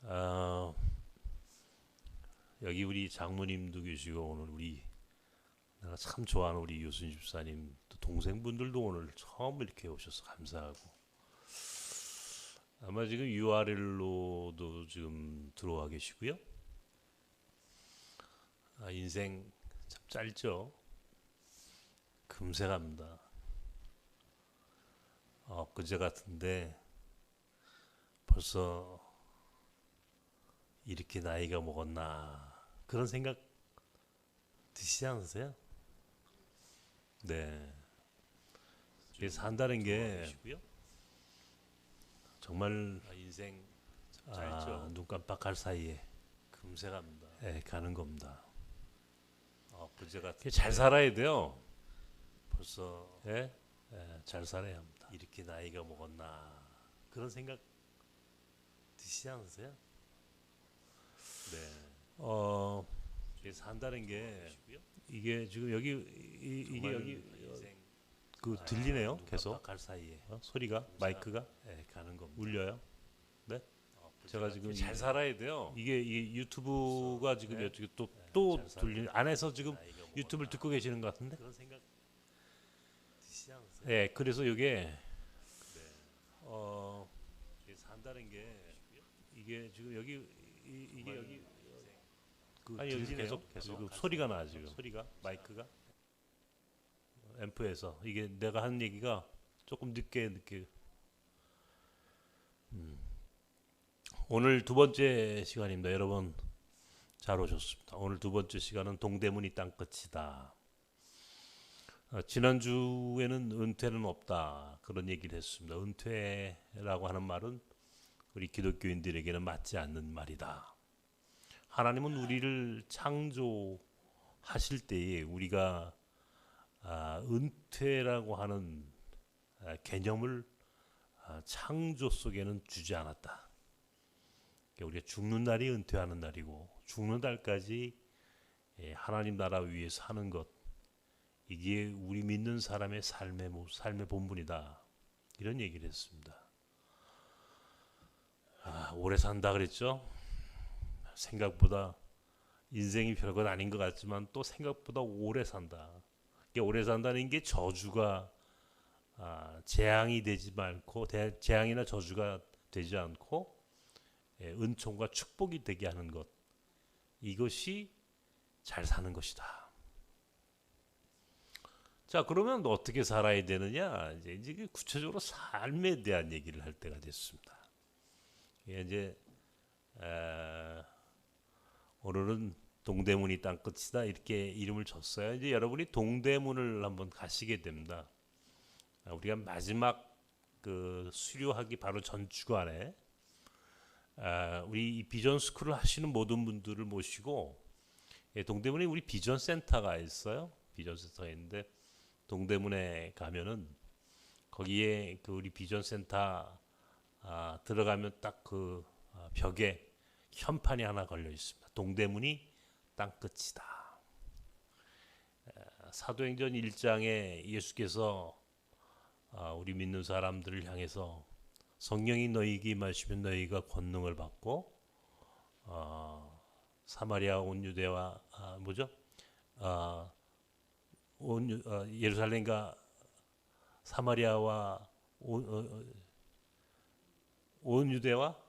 아, 여기 우리 장모님도 계시고 오늘 우리 내가 참 좋아하는 우리 유순 집사님 또 동생분들도 오늘 처음 이렇게 오셔서 감사하고 아마 지금 URL로도 지금 들어와 계시고요. 인생 참 짧죠. 금세 갑니다. 엊그제 같은데 벌써 이렇게 나이가 먹었나 그런 생각 드시지 않으세요? 네. 이게 산다는 게 정말 인생 짧죠. 눈 깜빡할 사이에 금세 갑니다. 예, 가는 겁니다. 잘 살아야 돼요. 벌써 잘 살아야 합니다. 이렇게 나이가 먹었나 그런 생각 드시지 않으세요? 네. 이게 산다는 게 이게 지금 여기 이게 여기 들리네요. 계속 소리가 마이크가 가는 겁니다. 울려요. 네. 제가 지금 잘 살아야 돼요. 이게 유튜브가 지금 이쪽에 또 들리 안에서 지금 유튜브를 듣고 계시는 것 같은데. 네, 그래서 이게 산다는 게 이게 지금 여기 이게 여기 아니 여기 계속 지금 소리가 나 지금 소리가 마이크가 앰프에서 이게 내가 하는 얘기가 조금 늦게 오늘 두 번째 시간입니다. 여러분 잘 오셨습니다. 오늘 두 번째 시간은 동대문이 땅끝이다. 지난주에는 은퇴는 없다 그런 얘기를 했습니다. 은퇴라고 하는 말은 우리 기독교인들에게는 맞지 않는 말이다. 하나님은 우리를 창조하실 때에 우리가 은퇴라고 하는 개념을 창조 속에는 주지 않았다. 우리가 죽는 날이 은퇴하는 날이고 죽는 날까지 하나님 나라 위에서 하는 것 이게 우리 믿는 사람의 삶의 본분이다. 이런 얘기를 했습니다. 오래 산다 그랬죠? 생각보다 인생이 별것 아닌 것 같지만 또 생각보다 오래 산다. 오래 산다는 게 저주가 재앙이 되지 않고 재앙이나 저주가 되지 않고 은총과 축복이 되게 하는 것 이것이 잘 사는 것이다. 자, 그러면 어떻게 살아야 되느냐? 이제 구체적으로 삶에 대한 얘기를 할 때가 됐습니다. 이제 오늘은 동대문이 땅끝이다 이렇게 이름을 줬어요. 이제 여러분이 동대문을 한번 가시게 됩니다. 우리가 마지막 그 수료하기 바로 전 주간에 우리 이 비전 스쿨을 하시는 모든 분들을 모시고 동대문에 우리 비전 센터가 있어요. 비전 센터가 있는데 동대문에 가면은 거기에 그 우리 비전 센터 들어가면 딱 그 벽에 현판이 하나 걸려 있습니다. 동대문이 땅끝이다. 사도행전 1장에 예수께서 우리 믿는 사람들을 향해서 성령이 너희에게 임하시면 너희가 권능을 받고 사마리아 온 유대와 예루살렘과 사마리아와 온 유대와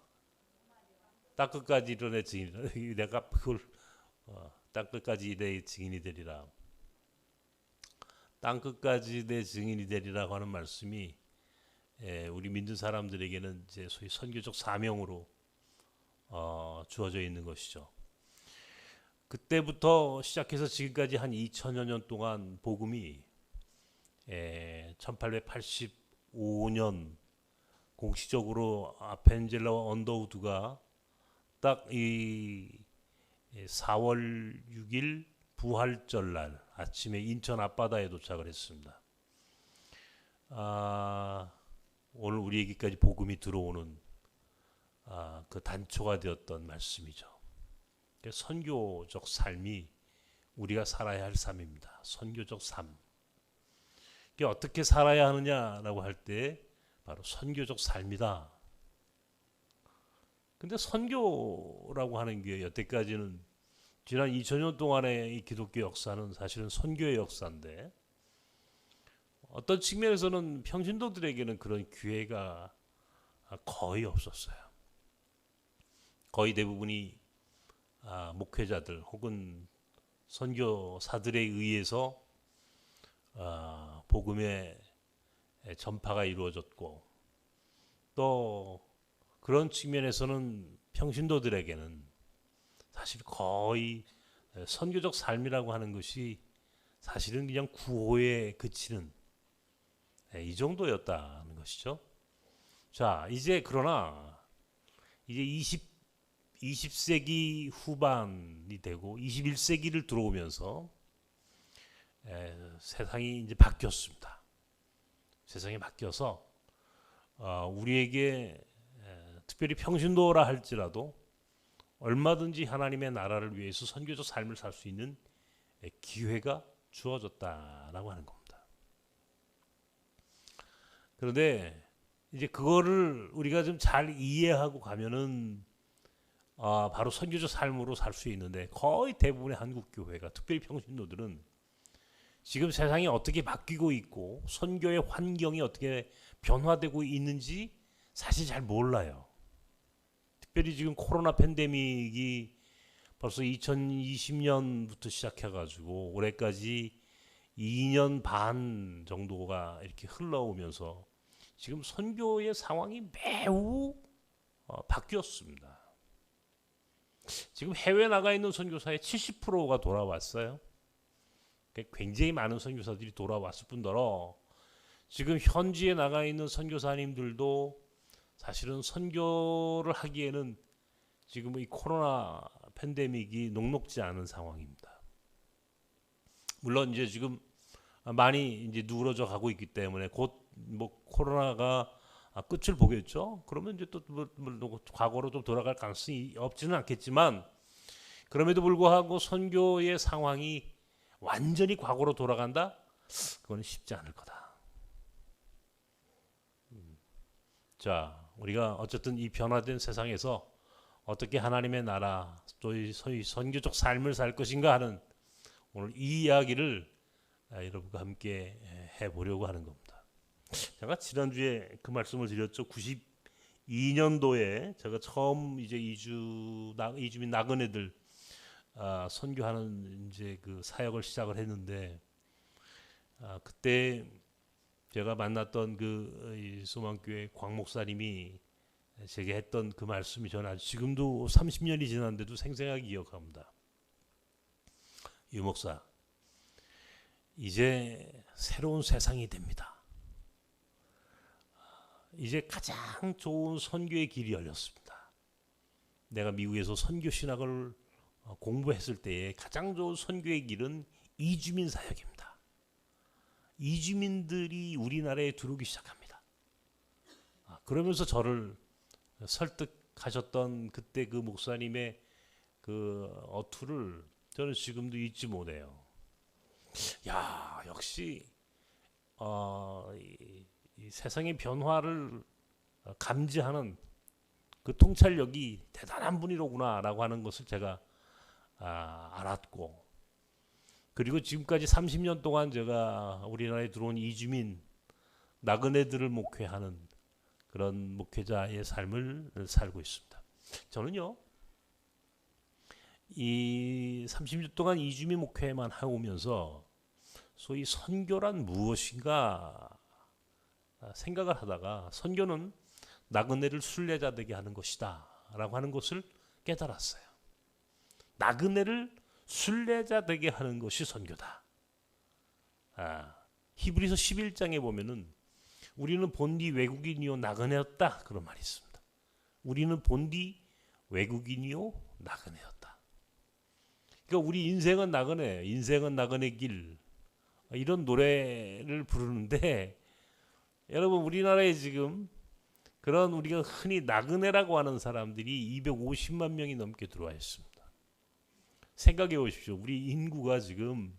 땅끝까지 이르내 증인이라. 내가 그걸 땅끝까지 내 증인이 되리라. 땅끝까지 내 증인이 되리라고 하는 말씀이 우리 믿는 사람들에게는 이제 소위 선교적 사명으로 주어져 있는 것이죠. 그때부터 시작해서 지금까지 한 2000여 년 동안 복음이 1885년 공식적으로 아펜젤러 언더우드가 딱 이 4월 6일 부활절날 아침에 인천 앞바다에 도착을 했습니다. 오늘 우리에게까지 복음이 들어오는 그 단초가 되었던 말씀이죠. 선교적 삶이 우리가 살아야 할 삶입니다. 선교적 삶. 이게 어떻게 살아야 하느냐라고 할 때 바로 선교적 삶이다. 근데 선교라고 하는 게 여태까지는 지난 2000년 동안의 이 기독교 역사는 사실은 선교의 역사인데 어떤 측면에서는 평신도들에게는 그런 기회가 거의 없었어요. 거의 대부분이 목회자들 혹은 선교사들에 의해서 복음의 전파가 이루어졌고 또 그런 측면에서는 평신도들에게는 사실 거의 선교적 삶이라고 하는 것이 사실은 그냥 구호에 그치는 이 정도였다는 것이죠. 자, 이제 그러나 이제 20세기 후반이 되고 21세기를 들어오면서 세상이 이제 바뀌었습니다. 세상이 바뀌어서 우리에게 특별히 평신도라 할지라도 얼마든지 하나님의 나라를 위해서 선교적 삶을 살 수 있는 기회가 주어졌다라고 하는 겁니다. 그런데 이제 그거를 우리가 좀 잘 이해하고 가면은 바로 선교적 삶으로 살 수 있는데 거의 대부분의 한국 교회가 특별히 평신도들은 지금 세상이 어떻게 바뀌고 있고 선교의 환경이 어떻게 변화되고 있는지 사실 잘 몰라요. 특별히 지금 코로나 팬데믹이 벌써 2020년부터 시작해가지고 올해까지 2년 반 정도가 이렇게 흘러오면서 지금 선교의 상황이 매우 바뀌었습니다. 지금 해외 나가 있는 선교사의 70%가 돌아왔어요. 굉장히 많은 선교사들이 돌아왔을 뿐더러 지금 현지에 나가 있는 선교사님들도 사실은 선교를 하기에는 지금 이 코로나 팬데믹이 녹록지 않은 상황입니다. 물론 이제 지금 많이 이제 누그러져 가고 있기 때문에 곧 뭐 코로나가 끝을 보겠죠. 그러면 이제 또 뭐 과거로 좀 돌아갈 가능성이 없지는 않겠지만 그럼에도 불구하고 선교의 상황이 완전히 과거로 돌아간다? 그건 쉽지 않을 거다. 자, 우리가 어쨌든 이 변화된 세상에서 어떻게 하나님의 나라 또 소위 선교적 삶을 살 것인가 하는 오늘 이 이야기를 여러분과 함께 해보려고 하는 겁니다. 제가 지난주에 그 말씀을 드렸죠. 92년도에 제가 처음 이제 이주민 나그네들 선교하는 이제 그 사역을 시작을 했는데 그때 제가 만났던 그 소망교회 광 목사님이 제게 했던 그 말씀이 저는 아주 지금도 30년이 지났는데도 생생하게 기억합니다. 유 목사, 이제 새로운 세상이 됩니다. 이제 가장 좋은 선교의 길이 열렸습니다. 내가 미국에서 선교 신학을 공부했을 때에 가장 좋은 선교의 길은 이주민 사역입니다. 이주민들이 우리나라에 들어오기 시작합니다. 그러면서 저를 설득하셨던 그때 그 목사님의 그 어투를 저는 지금도 잊지 못해요. 야, 역시 이 세상의 변화를 감지하는 그 통찰력이 대단한 분이로구나라고 하는 것을 제가 알았고, 그리고 지금까지 30년 동안 제가 우리나라에 들어온 이주민 나그네들을 목회하는 그런 목회자의 삶을 살고 있습니다. 저는요, 이 30년 동안 이주민 목회만 해오면서 소위 선교란 무엇인가 생각을 하다가 선교는 나그네를 순례자 되게 하는 것이다 라고 하는 것을 깨달았어요. 나그네를 순례자 되게 하는 것이 선교다. 히브리서 11장에 보면은 우리는 본디 외국인이요 나그네였다 그런 말이 있습니다. 우리는 본디 외국인이요 나그네였다. 그러니까 우리 인생은 나그네, 인생은 나그네 길, 이런 노래를 부르는데 여러분 우리나라에 지금 그런 우리가 흔히 나그네라고 하는 사람들이 250만 명이 넘게 들어와 있습니다. 생각해 보십시오. 우리 인구가 지금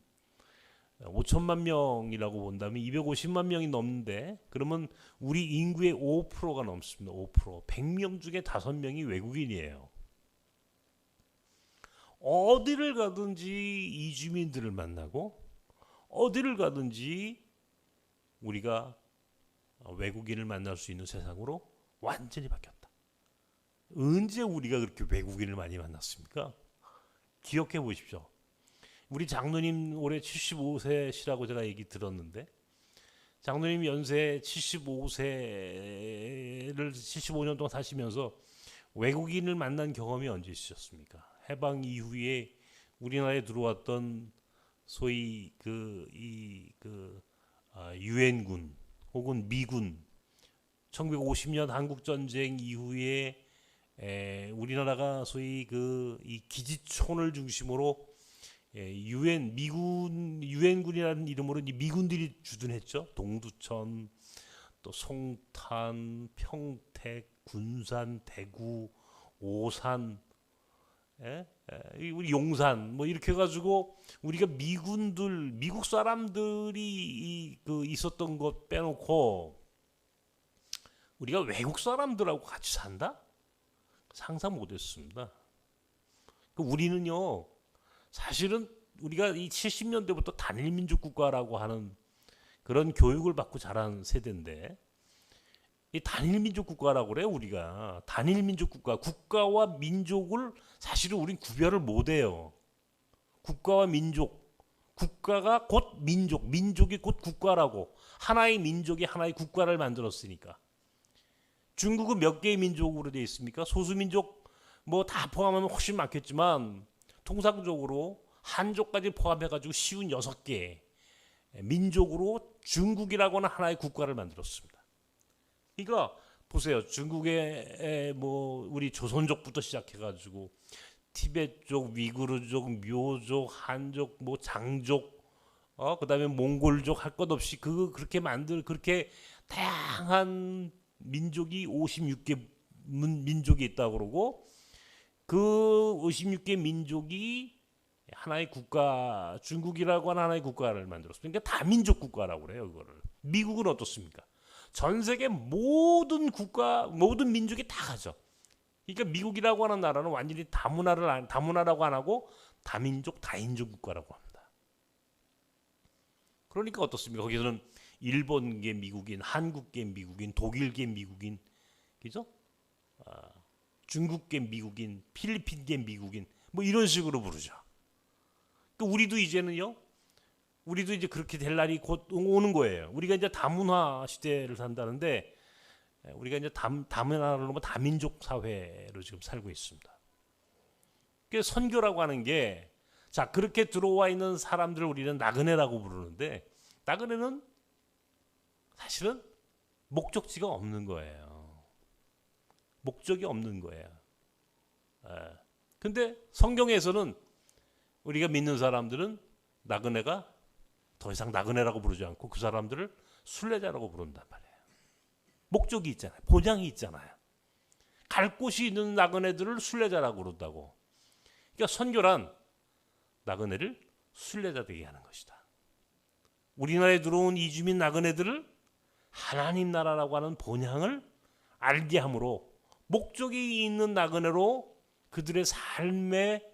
5천만 명이라고 본다면 250만 명이 넘는데, 그러면 우리 인구의 5%가 넘습니다. 5%. 100명 중에 5명이 외국인이에요. 어디를 가든지 이주민들을 만나고 어디를 가든지 우리가 외국인을 만날 수 있는 세상으로 완전히 바뀌었다. 언제 우리가 그렇게 외국인을 많이 만났습니까? 기억해 보십시오. 우리 장로님 올해 75세시라고 제가 얘기 들었는데, 장로님 연세 75세를 75년 동안 사시면서 외국인을 만난 경험이 언제 있으셨습니까? 해방 이후에 우리나라에 들어왔던 소위 유엔군 혹은 미군, 1950년 한국 전쟁 이후에 우리나라가 소위 이 기지촌을 중심으로 유엔군이라는 이름으로 미군들이 주둔했죠. 동두천, 또 송탄, 평택, 군산, 대구, 오산, 우리 용산 뭐 이렇게 해가지고 우리가 미국 사람들이 있었던 것 빼놓고 우리가 외국 사람들하고 같이 산다? 상상 못했습니다. 우리는요, 사실은 우리가 이 70년대부터 단일민족 국가라고 하는 그런 교육을 받고 자란 세대인데, 이 단일민족 국가라고 그래요. 우리가 단일민족 국가와 민족을 사실은 우린 구별을 못해요. 국가와 민족, 국가가 곧 민족, 민족이 곧 국가라고, 하나의 민족이 하나의 국가를 만들었으니까. 중국은 몇 개의 민족으로 되어 있습니까? 소수민족 뭐 다 포함하면 훨씬 많겠지만 통상적으로 한족까지 포함해가지고 쉬운 6개 민족으로 중국이라고 하는 하나의 국가를 만들었습니다. 그러니까 보세요. 중국의 뭐 우리 조선족부터 시작해가지고 티베트족, 위구르족, 묘족, 한족, 뭐 장족, 그다음에 몽골족 할 것 없이 그렇게 그렇게 다양한 민족이 56개 민족이 있다고 그러고, 그 56개 민족이 하나의 국가, 중국이라고 하는 하나의 국가를 만들었습니다. 그러니까 다민족 국가라고 그래요. 그거를. 미국은 어떻습니까? 전 세계 모든 국가, 모든 민족이 다 가죠. 그러니까 미국이라고 하는 나라는 완전히 다문화라고 안 하고 다민족, 다인종 국가라고 합니다. 그러니까 어떻습니까? 거기서는 일본계 미국인, 한국계 미국인, 독일계 미국인, 그죠? 중국계 미국인, 필리핀계 미국인, 뭐 이런 식으로 부르죠. 그러니까 우리도 이제 그렇게 될 날이 곧 오는 거예요. 우리가 이제 다문화 시대를 산다는데, 우리가 이제 다문화로 넘어 다민족 사회로 지금 살고 있습니다. 그 선교라고 하는 게, 자, 그렇게 들어와 있는 사람들을 우리는 나그네라고 부르는데, 나그네는 사실은 목적지가 없는 거예요. 목적이 없는 거예요. 근데 성경에서는 우리가 믿는 사람들은 나그네가 더 이상 나그네라고 부르지 않고 그 사람들을 순례자라고 부른단 말이에요. 목적이 있잖아요. 본향이 있잖아요. 갈 곳이 있는 나그네들을 순례자라고 부른다고. 그러니까 선교란 나그네를 순례자 되게 하는 것이다. 우리나라에 들어온 이주민 나그네들을 하나님 나라라고 하는 본향을 알게 함으로 목적이 있는 나그네로 그들의 삶의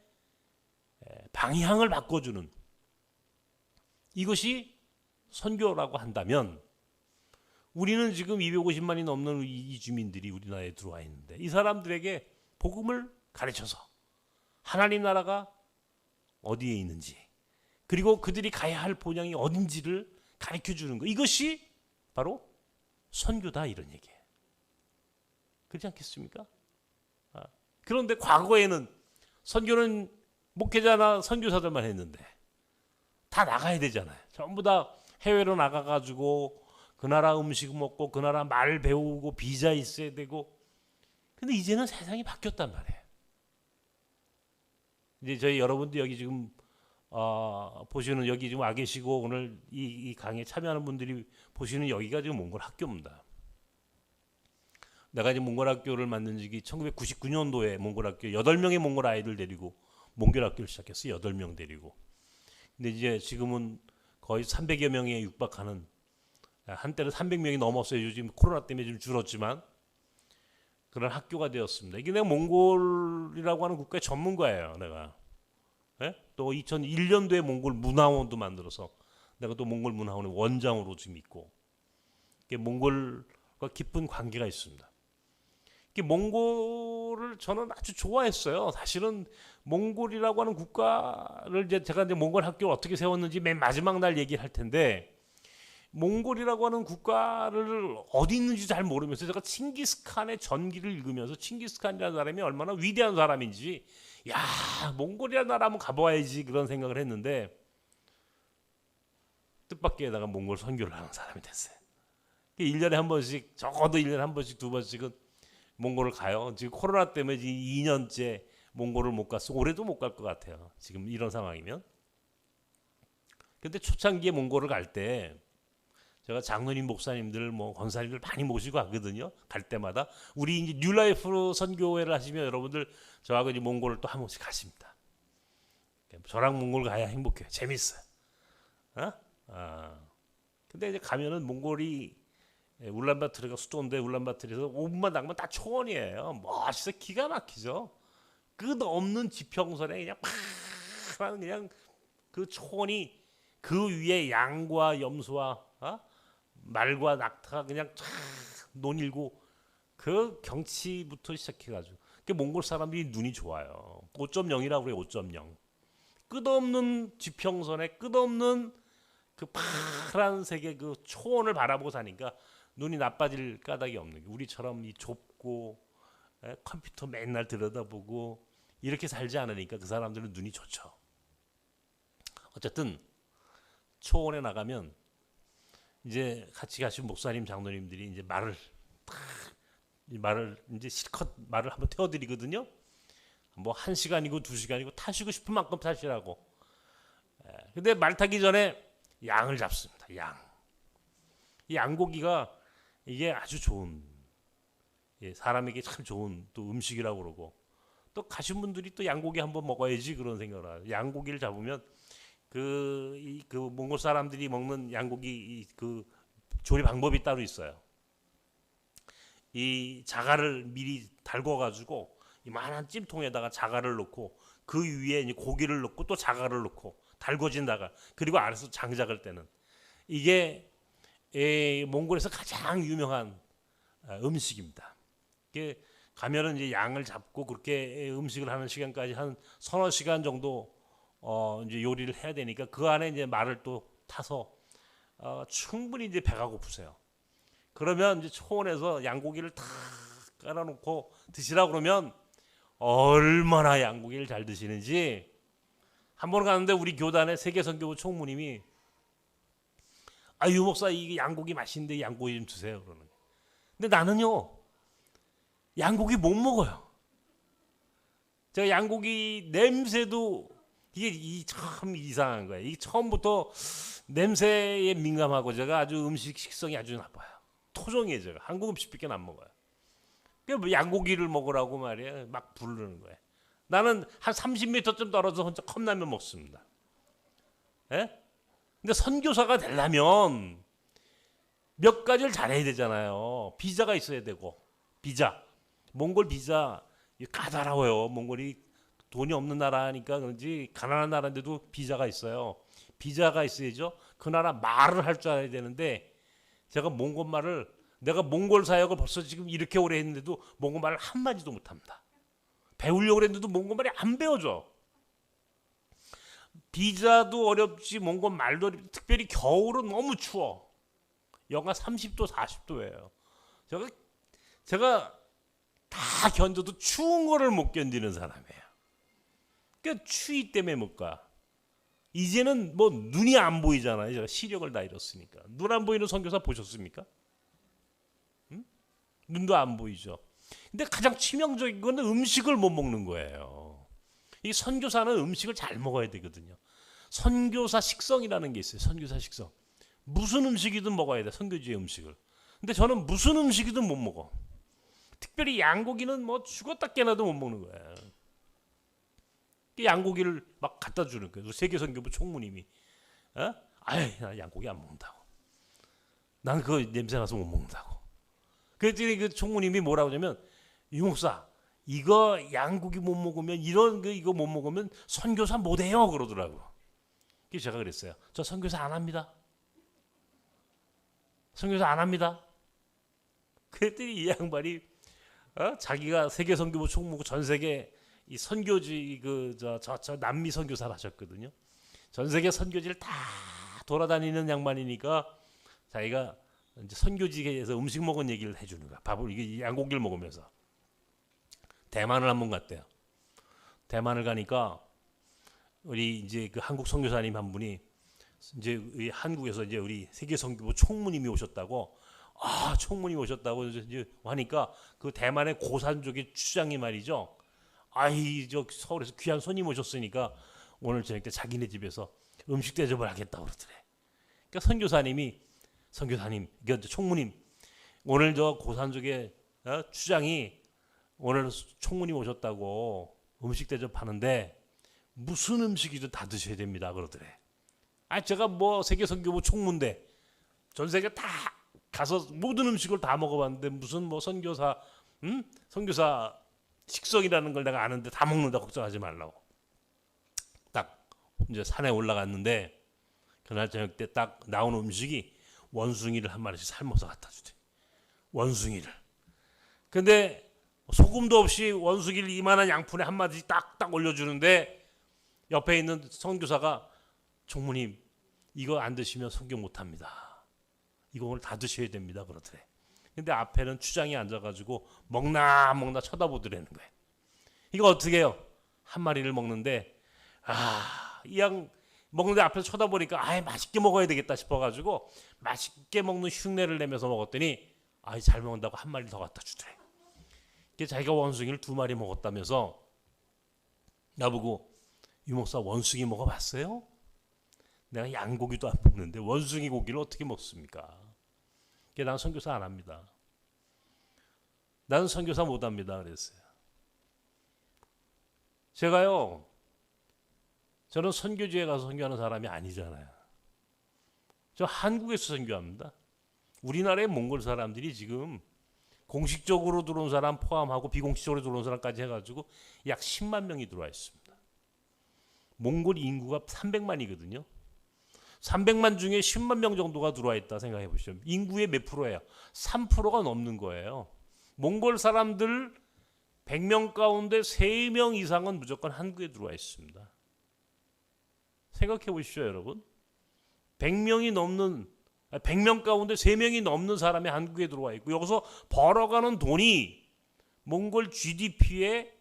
방향을 바꿔주는, 이것이 선교라고 한다면, 우리는 지금 250만이 넘는 이주민들이 우리나라에 들어와 있는데 이 사람들에게 복음을 가르쳐서 하나님 나라가 어디에 있는지, 그리고 그들이 가야 할 본향이 어딘지를 가르쳐주는 것, 이것이 바로 선교다, 이런 얘기예요. 그렇지 않겠습니까? 그런데 과거에는 선교는 목회자나 선교사들만 했는데 다 나가야 되잖아요. 전부 다 해외로 나가가지고 그 나라 음식 먹고 그 나라 말 배우고 비자 있어야 되고. 근데 이제는 세상이 바뀌었단 말이에요. 이제 저희 여러분들 여기 지금 보시는, 여기 지금 와 계시고 오늘 이 강의에 참여하는 분들이 보시는 여기가 지금 몽골 학교입니다. 내가 이제 몽골 학교를 만든 지 1999년도에 몽골 학교 8명의 몽골 아이들 데리고 몽골 학교를 시작했어요. 8명 데리고. 근데 이제 지금은 거의 300여 명에 육박하는, 한때는 300명이 넘었어요. 요즘 코로나 때문에 좀 줄었지만 그런 학교가 되었습니다. 이게 내가 몽골이라고 하는 국가의 전문가예요. 내가. 예? 또 2001년도에 몽골 문화원도 만들어서 내가 또 몽골 문화원의 원장으로 지금 있고, 이게 몽골과 깊은 관계가 있습니다. 이게 몽골을 저는 아주 좋아했어요. 사실은 몽골이라고 하는 국가를 제가 이제 몽골 학교를 어떻게 세웠는지 맨 마지막 날 얘기를 할 텐데, 몽골이라고 하는 국가를 어디 있는지 잘 모르면서 제가 칭기스칸의 전기를 읽으면서 칭기스칸이라는 사람이 얼마나 위대한 사람인지, 야, 몽골이라는 나라 한번 가봐야지 그런 생각을 했는데, 뜻밖에다가 몽골 선교를 하는 사람이 됐어요. 1년에 한 번씩, 적어도 1년에 한 번씩, 두 번씩은 몽골을 가요. 지금 코로나 때문에 2년째 몽골을 못 갔어. 올해도 못 갈 것 같아요. 지금 이런 상황이면. 근데 초창기에 몽골을 갈 때 제가 장로님, 목사님들, 뭐 권사님들 많이 모시고 가거든요. 갈 때마다 우리 이제 뉴라이프 선교회를 하시면 여러분들 저하고 이제 몽골을 또 한 번씩 가십니다. 저랑 몽골 가야 행복해요. 재밌어요. 근데 이제 가면은 몽골이, 울란바토르가 수도인데 울란바토르에서 5분만 나가면 다 초원이에요. 멋있어, 기가 막히죠. 끝없는 지평선에 그냥 파란 그냥 그 초원이, 그 위에 양과 염소와 말과 낙타가 그냥 쫙 논일고, 그 경치부터 시작해가지고 그 몽골 사람들이 눈이 좋아요. 5.0이라고 그래요. 5.0. 끝없는 지평선에 끝없는 그 파란색의 그 초원을 바라보고 사니까 눈이 나빠질 까닭이 없는 게, 우리처럼 이 좁고 컴퓨터 맨날 들여다보고 이렇게 살지 않으니까 그 사람들은 눈이 좋죠. 어쨌든 초원에 나가면 이제 같이 가신 목사님, 장로님들이 이제 말을 이제 실컷 말을 한번 태워드리거든요. 뭐 1시간이고 2시간이고 타시고 싶은 만큼 타시라고. 근데 말 타기 전에 양을 잡습니다. 이 양고기가 이게 아주 좋은, 사람에게 참 좋은 또 음식이라고 그러고, 또 가신 분들이 또 양고기 한번 먹어야지 그런 생각을 해요. 양고기를 잡으면 그 몽골 사람들이 먹는 양고기 그 조리 방법이 따로 있어요. 이 자갈을 미리 달궈가지고 이만한 찜통에다가 자갈을 넣고, 그 위에 이제 고기를 넣고 또 자갈을 넣고 달궈진 자갈, 그리고 안에서 장작을 떼는, 이게 몽골에서 가장 유명한 음식입니다. 이게 가면은 이제 양을 잡고 그렇게 음식을 하는 시간까지 한 서너 시간 정도 이제 요리를 해야 되니까 그 안에 이제 말을 또 타서 충분히 이제 배가 고프세요. 그러면 이제 초원에서 양고기를 탁 깔아놓고 드시라 그러면 얼마나 양고기를 잘 드시는지. 한 번 가는데 우리 교단의 세계선교부 총무님이, 유 목사 이게 양고기 맛있는데 양고기 좀 주세요 그러는 거예요. 근데 나는요 양고기 못 먹어요. 제가 양고기 냄새도, 이게 참 이상한 거예요. 이게 처음부터 냄새에 민감하고 제가 아주 음식 식성이 아주 나빠요. 토종이에요. 제가 한국 음식밖에 안 먹어요. 그 양고기를 먹으라고 말이에요. 막 부르는 거예요. 나는 한 30m쯤 떨어져서 혼자 컵라면 먹습니다. 예? 근데 선교사가 되려면 몇 가지를 잘해야 되잖아요. 비자가 있어야 되고, 비자. 몽골 비자 까다로워요. 몽골이 돈이 없는 나라니까 그런지 가난한 나라인데도 비자가 있어요. 비자가 있어야죠. 그 나라 말을 할 줄 알아야 되는데, 제가 몽골 말을, 내가 몽골 사역을 벌써 지금 이렇게 오래 했는데도 몽골 말을 한마디도 못합니다. 배우려고 했는데도 몽골 말이 안 배워져. 비자도 어렵지 몽골 말도 어렵지. 특별히 겨울은 너무 추워. 영하 30도 40도예요. 제가 다 견뎌도 추운 거를 못 견디는 사람이에요. 그러니까 추위 때문에 못 가. 이제는 뭐 눈이 안 보이잖아요. 제가 시력을 다 잃었으니까. 눈 안 보이는 선교사 보셨습니까? 응? 눈도 안 보이죠. 근데 가장 치명적인 건 음식을 못 먹는 거예요. 이 선교사는 음식을 잘 먹어야 되거든요. 선교사 식성이라는 게 있어요. 선교사 식성. 무슨 음식이든 먹어야 돼. 선교지의 음식을. 근데 저는 무슨 음식이든 못 먹어. 특별히 양고기는 뭐 죽었다 깨나도 못 먹는 거예요. 양고기를 막 갖다 주는 거예요. 세계선교부 총무님이. 아이, 나 양고기 안 먹는다고. 난 그거 냄새 나서 못 먹는다고. 그랬더니 그 총무님이 뭐라고 하냐면, 유 목사, 이거 양고기 못 먹으면, 이런 거 이거 못 먹으면 선교사 못 해요 그러더라고. 그래서 제가 그랬어요. 저 선교사 안 합니다. 선교사 안 합니다. 그랬더니 이 양반이 자기가 세계 선교부 총무고 전 세계 이 선교지 저 남미 선교사를 하셨거든요. 전 세계 선교지를 다 돌아다니는 양반이니까 자기가 이제 선교지에서 음식 먹은 얘기를 해주는 거야. 밥을 이게 양고기를 먹으면서 대만을 한번 갔대요. 대만을 가니까 우리 이제 그 한국 선교사님 한 분이 이제 한국에서 이제 우리 세계 선교부 총무님이 오셨다고. 총무님 오셨다고 이제 하니까 그 대만의 고산족의 추장이 말이죠. 저 서울에서 귀한 손님 오셨으니까 오늘 저녁 때 자기네 집에서 음식 대접을 하겠다고 그러더래. 그러니까 선교사님, 그러니까 총무님, 오늘 저 고산족의 추장이 오늘 총무님 오셨다고 음식 대접하는데 무슨 음식이든 다 드셔야 됩니다 그러더래. 제가 뭐 세계 선교부 총무인데 전 세계 다 가서 모든 음식을 다 먹어봤는데 무슨 뭐 선교사 식성이라는 걸 내가 아는데 다 먹는다 걱정하지 말라고. 딱 이제 산에 올라갔는데 그날 저녁 때 딱 나온 음식이 원숭이를 한 마리씩 삶아서 갖다 주대. 원숭이를. 근데 소금도 없이 원숭이를 이만한 양푼에 한 마디씩 딱딱 올려주는데 옆에 있는 선교사가 총무님 이거 안 드시면 선교 못합니다. 이거 오늘 다 드셔야 됩니다 그러더래. 근데 앞에는 추장이 앉아가지고 먹나 쳐다보더라는 거예요. 이거 어떻게 해요? 한 마리를 먹는데 이 양 먹는데 앞에서 쳐다보니까 맛있게 먹어야 되겠다 싶어가지고 맛있게 먹는 흉내를 내면서 먹었더니 잘 먹는다고 한 마리 더 갖다 주더래. 자기가 원숭이를 2마리 먹었다면서 나보고 유 목사 원숭이 먹어봤어요? 내가 양고기도 안 먹는데 원숭이 고기를 어떻게 먹습니까? 난 선교사 안 합니다. 나는 선교사 못 합니다 그랬어요. 저는 선교지에 가서 선교하는 사람이 아니잖아요. 저 한국에서 선교합니다. 우리나라의 몽골 사람들이 지금 공식적으로 들어온 사람 포함하고 비공식적으로 들어온 사람까지 해가지고 약 10만 명이 들어와 있습니다. 몽골 인구가 300만이거든요. 300만 중에 10만 명 정도가 들어와 있다 생각해 보시죠. 인구의 몇 프로예요? 3%가 넘는 거예요. 몽골 사람들 100명 가운데 3명 이상은 무조건 한국에 들어와 있습니다. 생각해 보십시오 여러분. 100명 가운데 3명이 넘는 사람이 한국에 들어와 있고 여기서 벌어가는 돈이 몽골 GDP의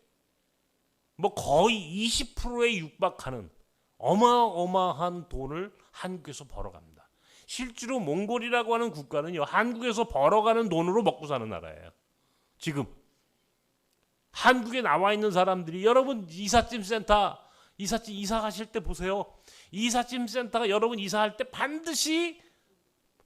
뭐 거의 20%에 육박하는 어마어마한 돈을 한국에서 벌어갑니다. 실제로 몽골이라고 하는 국가는요, 한국에서 벌어가는 돈으로 먹고 사는 나라예요. 지금 한국에 나와 있는 사람들이 여러분 이삿짐 센터 이사 가실 때 보세요. 이삿짐 센터가 여러분 이사할 때 반드시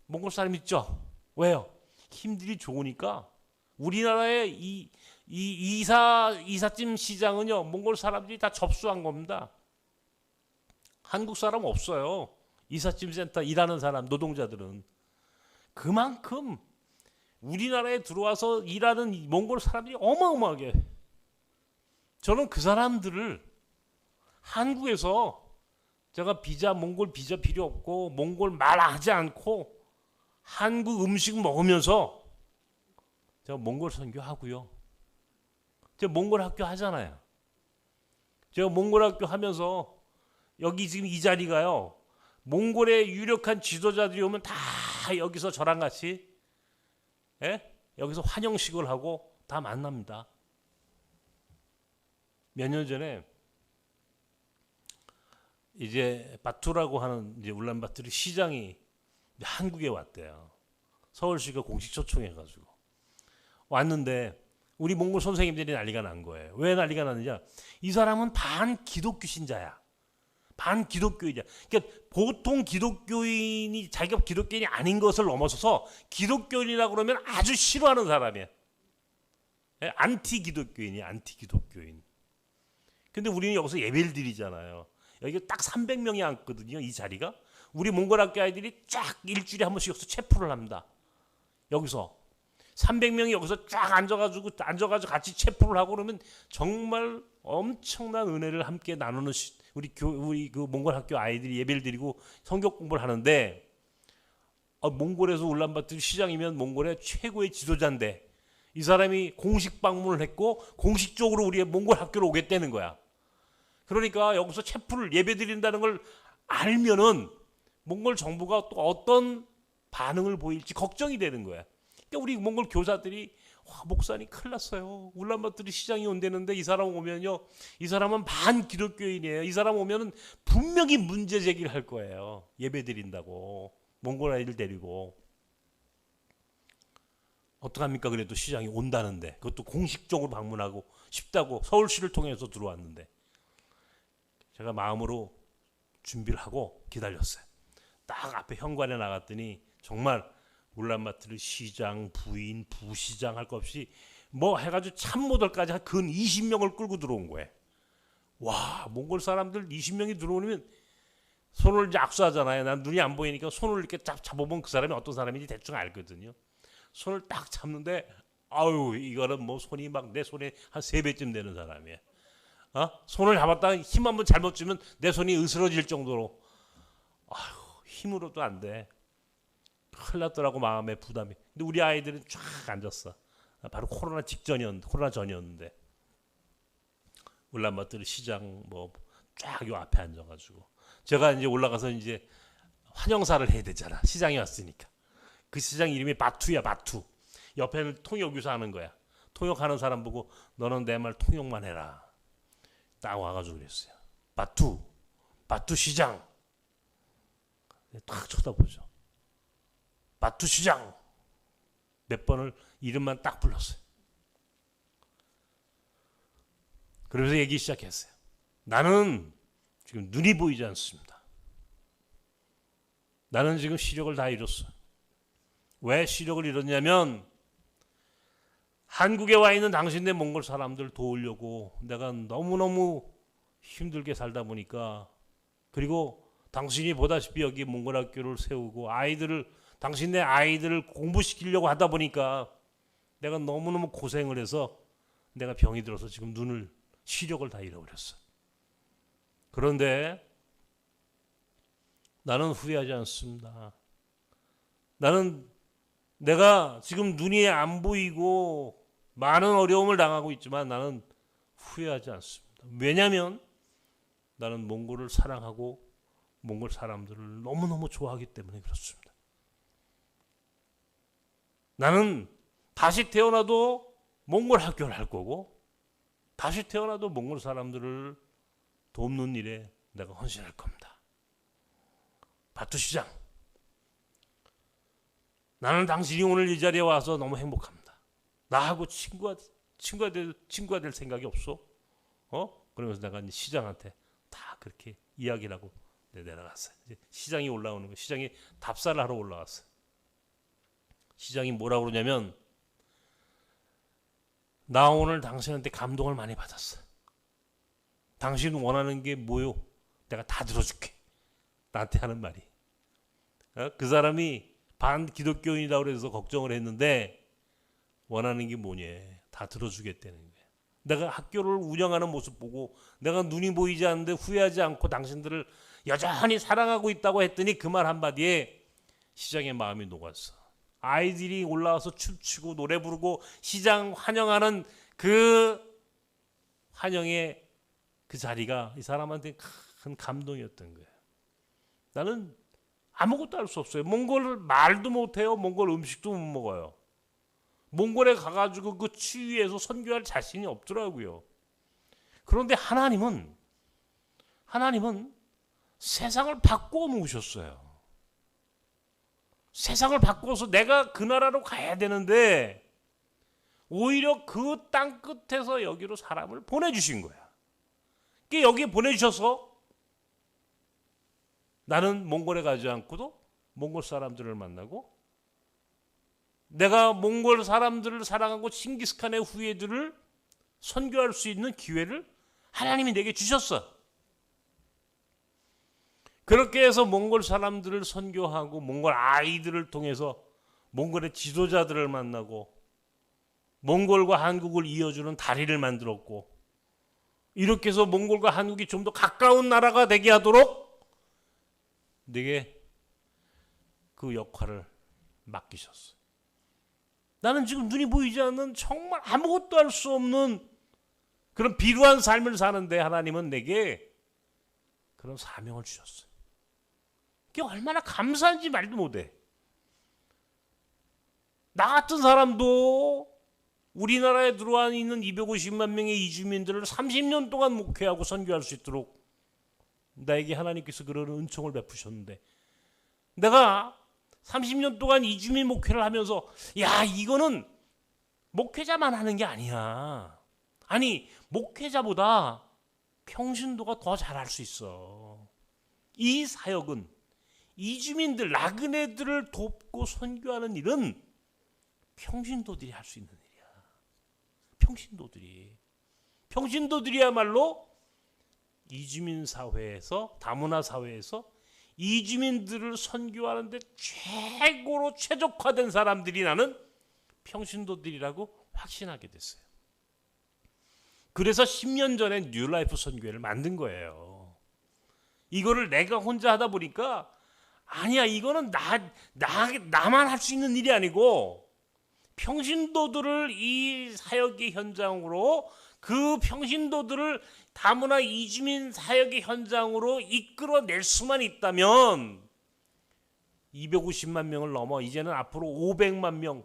몽골 사람 있죠. 왜요? 힘들이 좋으니까. 우리나라의 이 이삿짐 시장은요, 몽골 사람들이 다 접수한 겁니다. 한국 사람 없어요. 이삿짐 센터 일하는 사람, 노동자들은. 그만큼 우리나라에 들어와서 일하는 몽골 사람들이 어마어마하게. 저는 그 사람들을 한국에서 제가 몽골 비자 필요 없고 몽골 말하지 않고 한국 음식 먹으면서 제가 몽골 선교하고요. 제가 몽골 학교 하잖아요. 제가 몽골 학교 하면서 여기 지금 이 자리가요. 몽골의 유력한 지도자들이 오면 다 여기서 저랑 같이 여기서 환영식을 하고 다 만납니다. 몇 년 전에 이제 바투라고 하는 이제 울란바토르 시장이 한국에 왔대요. 서울시가 공식 초청해가지고 왔는데 우리 몽골 선생님들이 난리가 난 거예요. 왜 난리가 났느냐? 이 사람은 반 기독교 신자야. 반 기독교인이야. 그러니까 보통 기독교인이 자기가 기독교인이 아닌 것을 넘어서서 기독교인이라고 그러면 아주 싫어하는 사람이야. 안티 기독교인이야. 안티 기독교인. 근데 우리는 여기서 예배를 드리잖아요. 여기 딱 300명이 앉거든요. 이 자리가. 우리 몽골 학교 아이들이 쫙 일주일에 한 번씩 여기서 체프를 합니다. 여기서 300명이 여기서 쫙 앉아가지고 같이 체프를 하고 그러면 정말 엄청난 은혜를 함께 나누는 우리 그 몽골 학교 아이들이 예배를 드리고 성경 공부를 하는데, 몽골에서 울란바토르 시장이면 몽골의 최고의 지도자인데 이 사람이 공식 방문을 했고 공식적으로 우리의 몽골 학교로 오겠다는 거야. 그러니까 여기서 체프를 예배 드린다는 걸 알면은 몽골 정부가 또 어떤 반응을 보일지 걱정이 되는 거야. 그러니까 우리 몽골 교사들이 목사님 큰일 났어요. 울란바토르 시장이 온다는데 이 사람 오면요, 이 사람은 반기독교인이에요. 이 사람 오면은 분명히 문제 제기를 할 거예요. 예배 드린다고 몽골 아이들 데리고. 어떡합니까? 그래도 시장이 온다는데, 그것도 공식적으로 방문하고 싶다고 서울시를 통해서 들어왔는데, 제가 마음으로 준비를 하고 기다렸어요. 딱 앞에 현관에 나갔더니 정말 울란바토르 시장, 부인, 부시장 할 것 없이 뭐 해가지고 참모들까지 한 근 20명을 끌고 들어온 거예요. 와, 몽골 사람들 20명이 들어오면 손을 이제 악수하잖아요. 난 눈이 안 보이니까 손을 이렇게 잡아보면 그 사람이 어떤 사람인지 대충 알거든요. 손을 딱 잡는데, 아유, 이거는 뭐 손이 막 내 손에 한 3배쯤 되는 사람이에요. 손을 잡았다가 힘 한번 잘못 주면 내 손이 으스러질 정도로, 아유, 힘으로도 안 돼. 큰일 났더라고, 마음의 부담이. 근데 우리 아이들은 쫙 앉았어. 바로 코로나 전이었는데 울란바토르 시장 뭐 쫙 요 앞에 앉아가지고 제가 이제 올라가서 이제 환영사를 해야 되잖아. 시장이 왔으니까. 그 시장 이름이 바투야, 바투. 옆에는 통역유사 하는 거야. 통역하는 사람 보고 너는 내 말 통역만 해라. 딱 와가지고 그랬어요. 바투 시장. 딱 쳐다보죠. 바투 시장. 몇 번을 이름만 딱 불렀어요. 그러면서 얘기 시작했어요. 나는 지금 눈이 보이지 않습니다. 나는 지금 시력을 다 잃었어. 왜 시력을 잃었냐면 한국에 와 있는 당신네 몽골 사람들 도우려고 내가 너무너무 힘들게 살다 보니까, 그리고 당신이 보다시피 여기 몽골 학교를 세우고 당신네 아이들을 공부시키려고 하다 보니까 내가 너무너무 고생을 해서 내가 병이 들어서 지금 시력을 다 잃어버렸어. 그런데 나는 후회하지 않습니다. 나는 내가 지금 눈이 안 보이고 많은 어려움을 당하고 있지만 나는 후회하지 않습니다. 왜냐하면 나는 몽골을 사랑하고 몽골 사람들을 너무너무 좋아하기 때문에 그렇습니다. 나는 다시 태어나도 몽골 학교를 할 거고 다시 태어나도 몽골 사람들을 돕는 일에 내가 헌신할 겁니다. 바투시장, 나는 당신이 오늘 이 자리에 와서 너무 행복합니다. 나하고 친구가 될 생각이 없어? 그러면서 내가 이제 시장한테 다 그렇게 이야기를 하고 내려갔어요. 이제 시장이 올라오는 거예요. 시장이 답사를 하러 올라왔어요. 시장이 뭐라고 그러냐면, 나 오늘 당신한테 감동을 많이 받았어. 당신 원하는 게 뭐요? 내가 다 들어줄게. 나한테 하는 말이. 그 사람이 반기독교인이라고 그래서 걱정을 했는데 원하는 게 뭐냐? 다 들어주겠다는 거예요. 내가 학교를 운영하는 모습 보고 내가 눈이 보이지 않는데 후회하지 않고 당신들을 여전히 사랑하고 있다고 했더니 그 말 한마디에 시장의 마음이 녹았어. 아이들이 올라와서 춤추고 노래 부르고 시장 환영하는 그 환영의 그 자리가 이 사람한테 큰 감동이었던 거예요. 나는 아무것도 할 수 없어요. 몽골 말도 못해요. 몽골 음식도 못 먹어요. 몽골에 가가지고 그 추위에서 선교할 자신이 없더라고요. 그런데 하나님은 세상을 바꾸어 놓으셨어요. 세상을 바꿔서 내가 그 나라로 가야 되는데 오히려 그 땅 끝에서 여기로 사람을 보내주신 거야. 그러니까 여기 보내주셔서 나는 몽골에 가지 않고도 몽골 사람들을 만나고 내가 몽골 사람들을 사랑하고 칭기스칸의 후예들을 선교할 수 있는 기회를 하나님이 내게 주셨어. 그렇게 해서 몽골 사람들을 선교하고 몽골 아이들을 통해서 몽골의 지도자들을 만나고 몽골과 한국을 이어주는 다리를 만들었고, 이렇게 해서 몽골과 한국이 좀 더 가까운 나라가 되게 하도록 내게 그 역할을 맡기셨어요. 나는 지금 눈이 보이지 않는 정말 아무것도 할 수 없는 그런 비루한 삶을 사는데 하나님은 내게 그런 사명을 주셨어요. 그게 얼마나 감사한지 말도 못해. 나 같은 사람도 우리나라에 들어와 있는 250만 명의 이주민들을 30년 동안 목회하고 선교할 수 있도록 나에게 하나님께서 그런 은총을 베푸셨는데, 내가 30년 동안 이주민 목회를 하면서 야, 이거는 목회자만 하는 게 아니야. 아니, 목회자보다 평신도가 더 잘할 수 있어. 이 사역은 이주민들, 나그네들을 돕고 선교하는 일은 평신도들이 할 수 있는 일이야. 평신도들이야말로 이주민 사회에서, 다문화 사회에서 이주민들을 선교하는데 최고로 최적화된 사람들이 나는 평신도들이라고 확신하게 됐어요. 그래서 10년 전에 뉴라이프 선교회를 만든 거예요. 이거를 내가 혼자 하다 보니까 아니야, 이거는 나만 할 수 있는 일이 아니고 평신도들을 이 사역의 현장으로, 그 평신도들을 다문화 이주민 사역의 현장으로 이끌어낼 수만 있다면 250만 명을 넘어 이제는 앞으로 500만 명,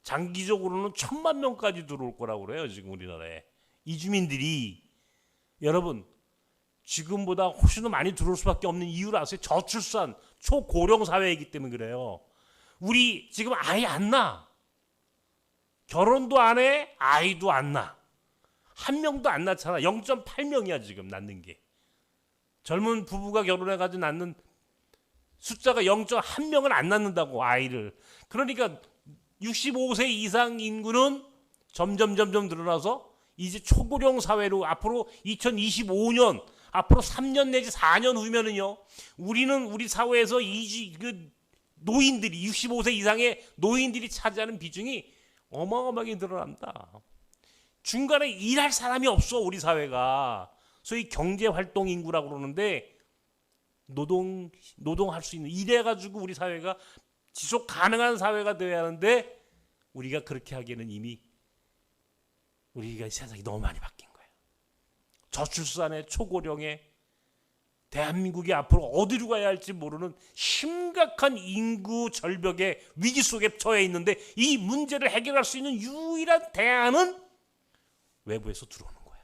장기적으로는 1000만 명까지 들어올 거라고 그래요. 지금 우리나라에 이주민들이. 여러분, 지금보다 훨씬 더 많이 들어올 수밖에 없는 이유를 아세요? 저출산, 초고령 사회이기 때문에 그래요. 우리 지금 아이 안 낳아. 결혼도 안 해, 아이도 안 낳아. 한 명도 안 낳잖아. 0.8명이야 지금 낳는 게. 젊은 부부가 결혼해가지고 낳는 숫자가 0.1명을 안 낳는다고, 아이를. 그러니까 65세 이상 인구는 점점 늘어나서 이제 초고령 사회로 앞으로 2025년, 앞으로 3년 내지 4년 후면은요, 우리 사회에서 노인들이, 65세 이상의 노인들이 차지하는 비중이 어마어마하게 늘어난다. 중간에 일할 사람이 없어, 우리 사회가. 소위 경제활동 인구라고 그러는데, 노동할 수 있는, 일해가지고 우리 사회가 지속 가능한 사회가 되어야 하는데, 우리가 그렇게 하기에는 이미 우리가 세상이 너무 많이 바뀐 거예요. 저출산에, 초고령에, 대한민국이 앞으로 어디로 가야 할지 모르는 심각한 인구 절벽의 위기 속에 처해 있는데, 이 문제를 해결할 수 있는 유일한 대안은 외부에서 들어오는 거야.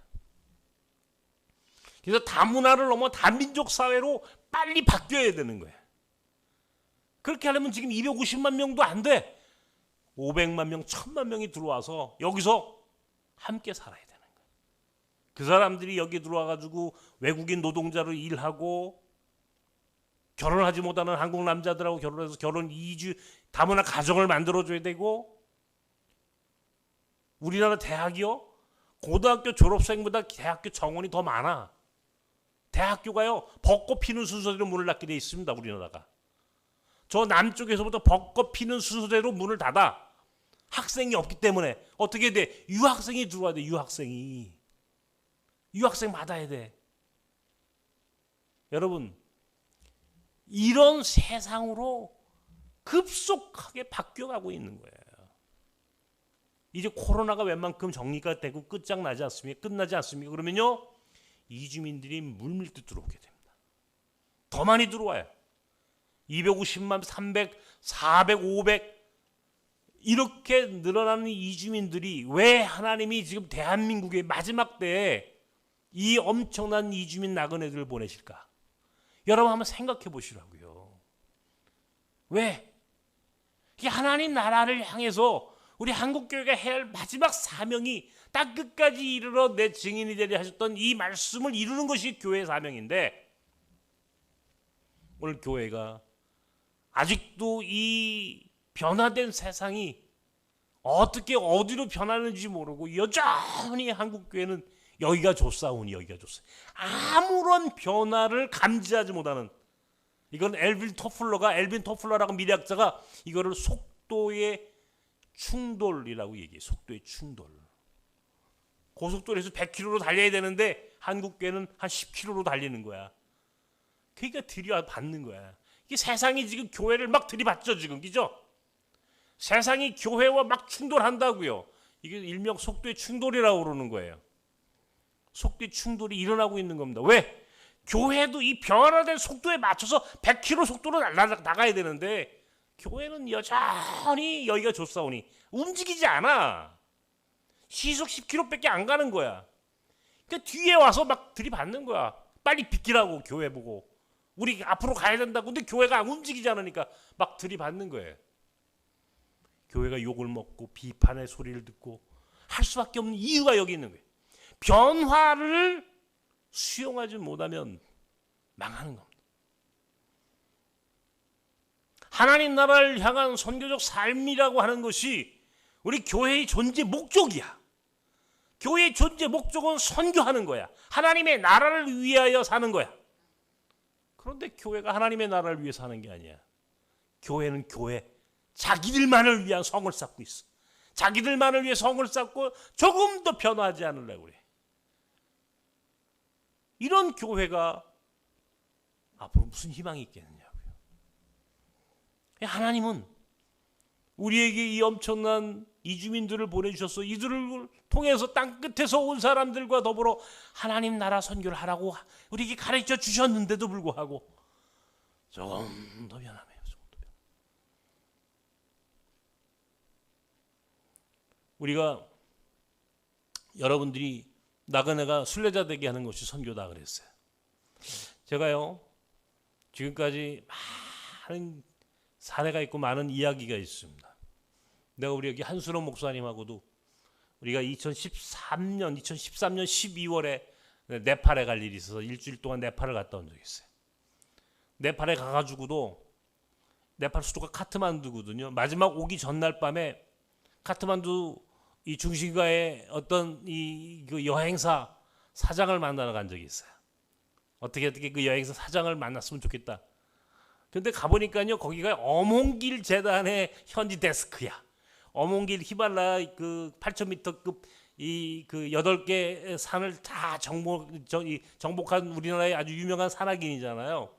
그래서 다문화를 넘어 다민족 사회로 빨리 바뀌어야 되는 거야. 그렇게 하려면 지금 250만 명도 안 돼. 500만 명, 1000만 명이 들어와서 여기서 함께 살아야 되는 거야. 그 사람들이 여기 들어와가지고 외국인 노동자로 일하고, 결혼하지 못하는 한국 남자들하고 결혼해서 결혼 이주, 다문화 가정을 만들어줘야 되고, 우리나라 대학이요, 고등학교 졸업생보다 대학교 정원이 더 많아. 대학교가요, 벚꽃 피는 순서대로 문을 닫게 돼 있습니다. 우리나라가. 저 남쪽에서부터 벚꽃 피는 순서대로 문을 닫아. 학생이 없기 때문에. 어떻게 돼? 유학생이 들어와야 돼. 유학생 받아야 돼. 여러분, 이런 세상으로 급속하게 바뀌어가고 있는 거예요. 이제 코로나가 웬만큼 정리가 되고 끝장나지 않습니까? 끝나지 않습니까? 그러면요, 이주민들이 물밀듯 들어오게 됩니다. 더 많이 들어와요. 250만, 300, 400, 500 이렇게 늘어나는 이주민들이 왜 하나님이 지금 대한민국의 마지막 때에 이 엄청난 이주민 나그네들을 보내실까? 여러분 한번 생각해 보시라고요. 왜? 이 하나님 나라를 향해서 우리 한국교회가 해야 할 마지막 사명이 딱 끝까지 이르러 내 증인이 되려 하셨던 이 말씀을 이루는 것이 교회의 사명인데, 오늘 교회가 아직도 이 변화된 세상이 어떻게 어디로 변하는지 모르고 여전히 한국교회는 여기가 좋사오니 여기가 좋사, 아무런 변화를 감지하지 못하는 이건 엘빈 토플러라고 미래학자가 이거를 속도의 충돌이라고 얘기해요. 속도의 충돌. 고속도로에서 100km로 달려야 되는데 한국교회는 한 10km로 달리는 거야. 그러니까 들이받는 거야. 이게 세상이 지금 교회를 막 들이받죠 지금, 그죠? 세상이 교회와 막 충돌한다고요. 이게 일명 속도의 충돌이라고 그러는 거예요. 속도의 충돌이 일어나고 있는 겁니다. 왜? 교회도 이 변화된 속도에 맞춰서 100km 속도로 나가야 되는데 교회는 여전히 여기가 좋사오니 움직이지 않아. 시속 10km밖에 안 가는 거야. 그러니까 뒤에 와서 막 들이받는 거야. 빨리 비키라고 교회 보고. 우리 앞으로 가야 된다고. 근데 교회가 움직이지 않으니까 막 들이받는 거예요. 교회가 욕을 먹고 비판의 소리를 듣고 할 수밖에 없는 이유가 여기 있는 거예요. 변화를 수용하지 못하면 망하는 겁니다. 하나님 나라를 향한 선교적 삶이라고 하는 것이 우리 교회의 존재 목적이야. 교회의 존재 목적은 선교하는 거야. 하나님의 나라를 위하여 사는 거야. 그런데 교회가 하나님의 나라를 위해 사는 게 아니야. 교회는 자기들만을 위한 성을 쌓고 있어. 자기들만을 위해 성을 쌓고 조금 더 변화하지 않으려고 그래. 이런 교회가 앞으로 무슨 희망이 있겠느냐고요. 하나님은 우리에게 이 엄청난 이주민들을 보내주셨어. 이들을 통해서 땅끝에서 온 사람들과 더불어 하나님 나라 선교를 하라고 우리에게 가르쳐 주셨는데도 불구하고 조금 더 변함해요. 우리가 여러분들이 나그네가 순례자 되게 하는 것이 선교다 그랬어요. 제가요 지금까지 많은 사례가 있고 많은 이야기가 있습니다. 내가 우리 여기 한수로 목사님하고도 우리가 2013년 12월에 네팔에 갈 일이 있어서 일주일 동안 네팔을 갔다 온 적이 있어요. 네팔에 가가지고도 네팔 수도가 카트만두거든요. 마지막 오기 전날 밤에 카트만두 이 중심가에 어떤 그 여행사 사장을 만나러 간 적이 있어요. 어떻게 그 여행사 사장을 만났으면 좋겠다. 근데 가보니까요 거기가 어몽길 재단의 현지 데스크야. 어몽길 히말라야 그 8,000m급 그 8개 산을 다 정복한 우리나라의 아주 유명한 산악인이잖아요.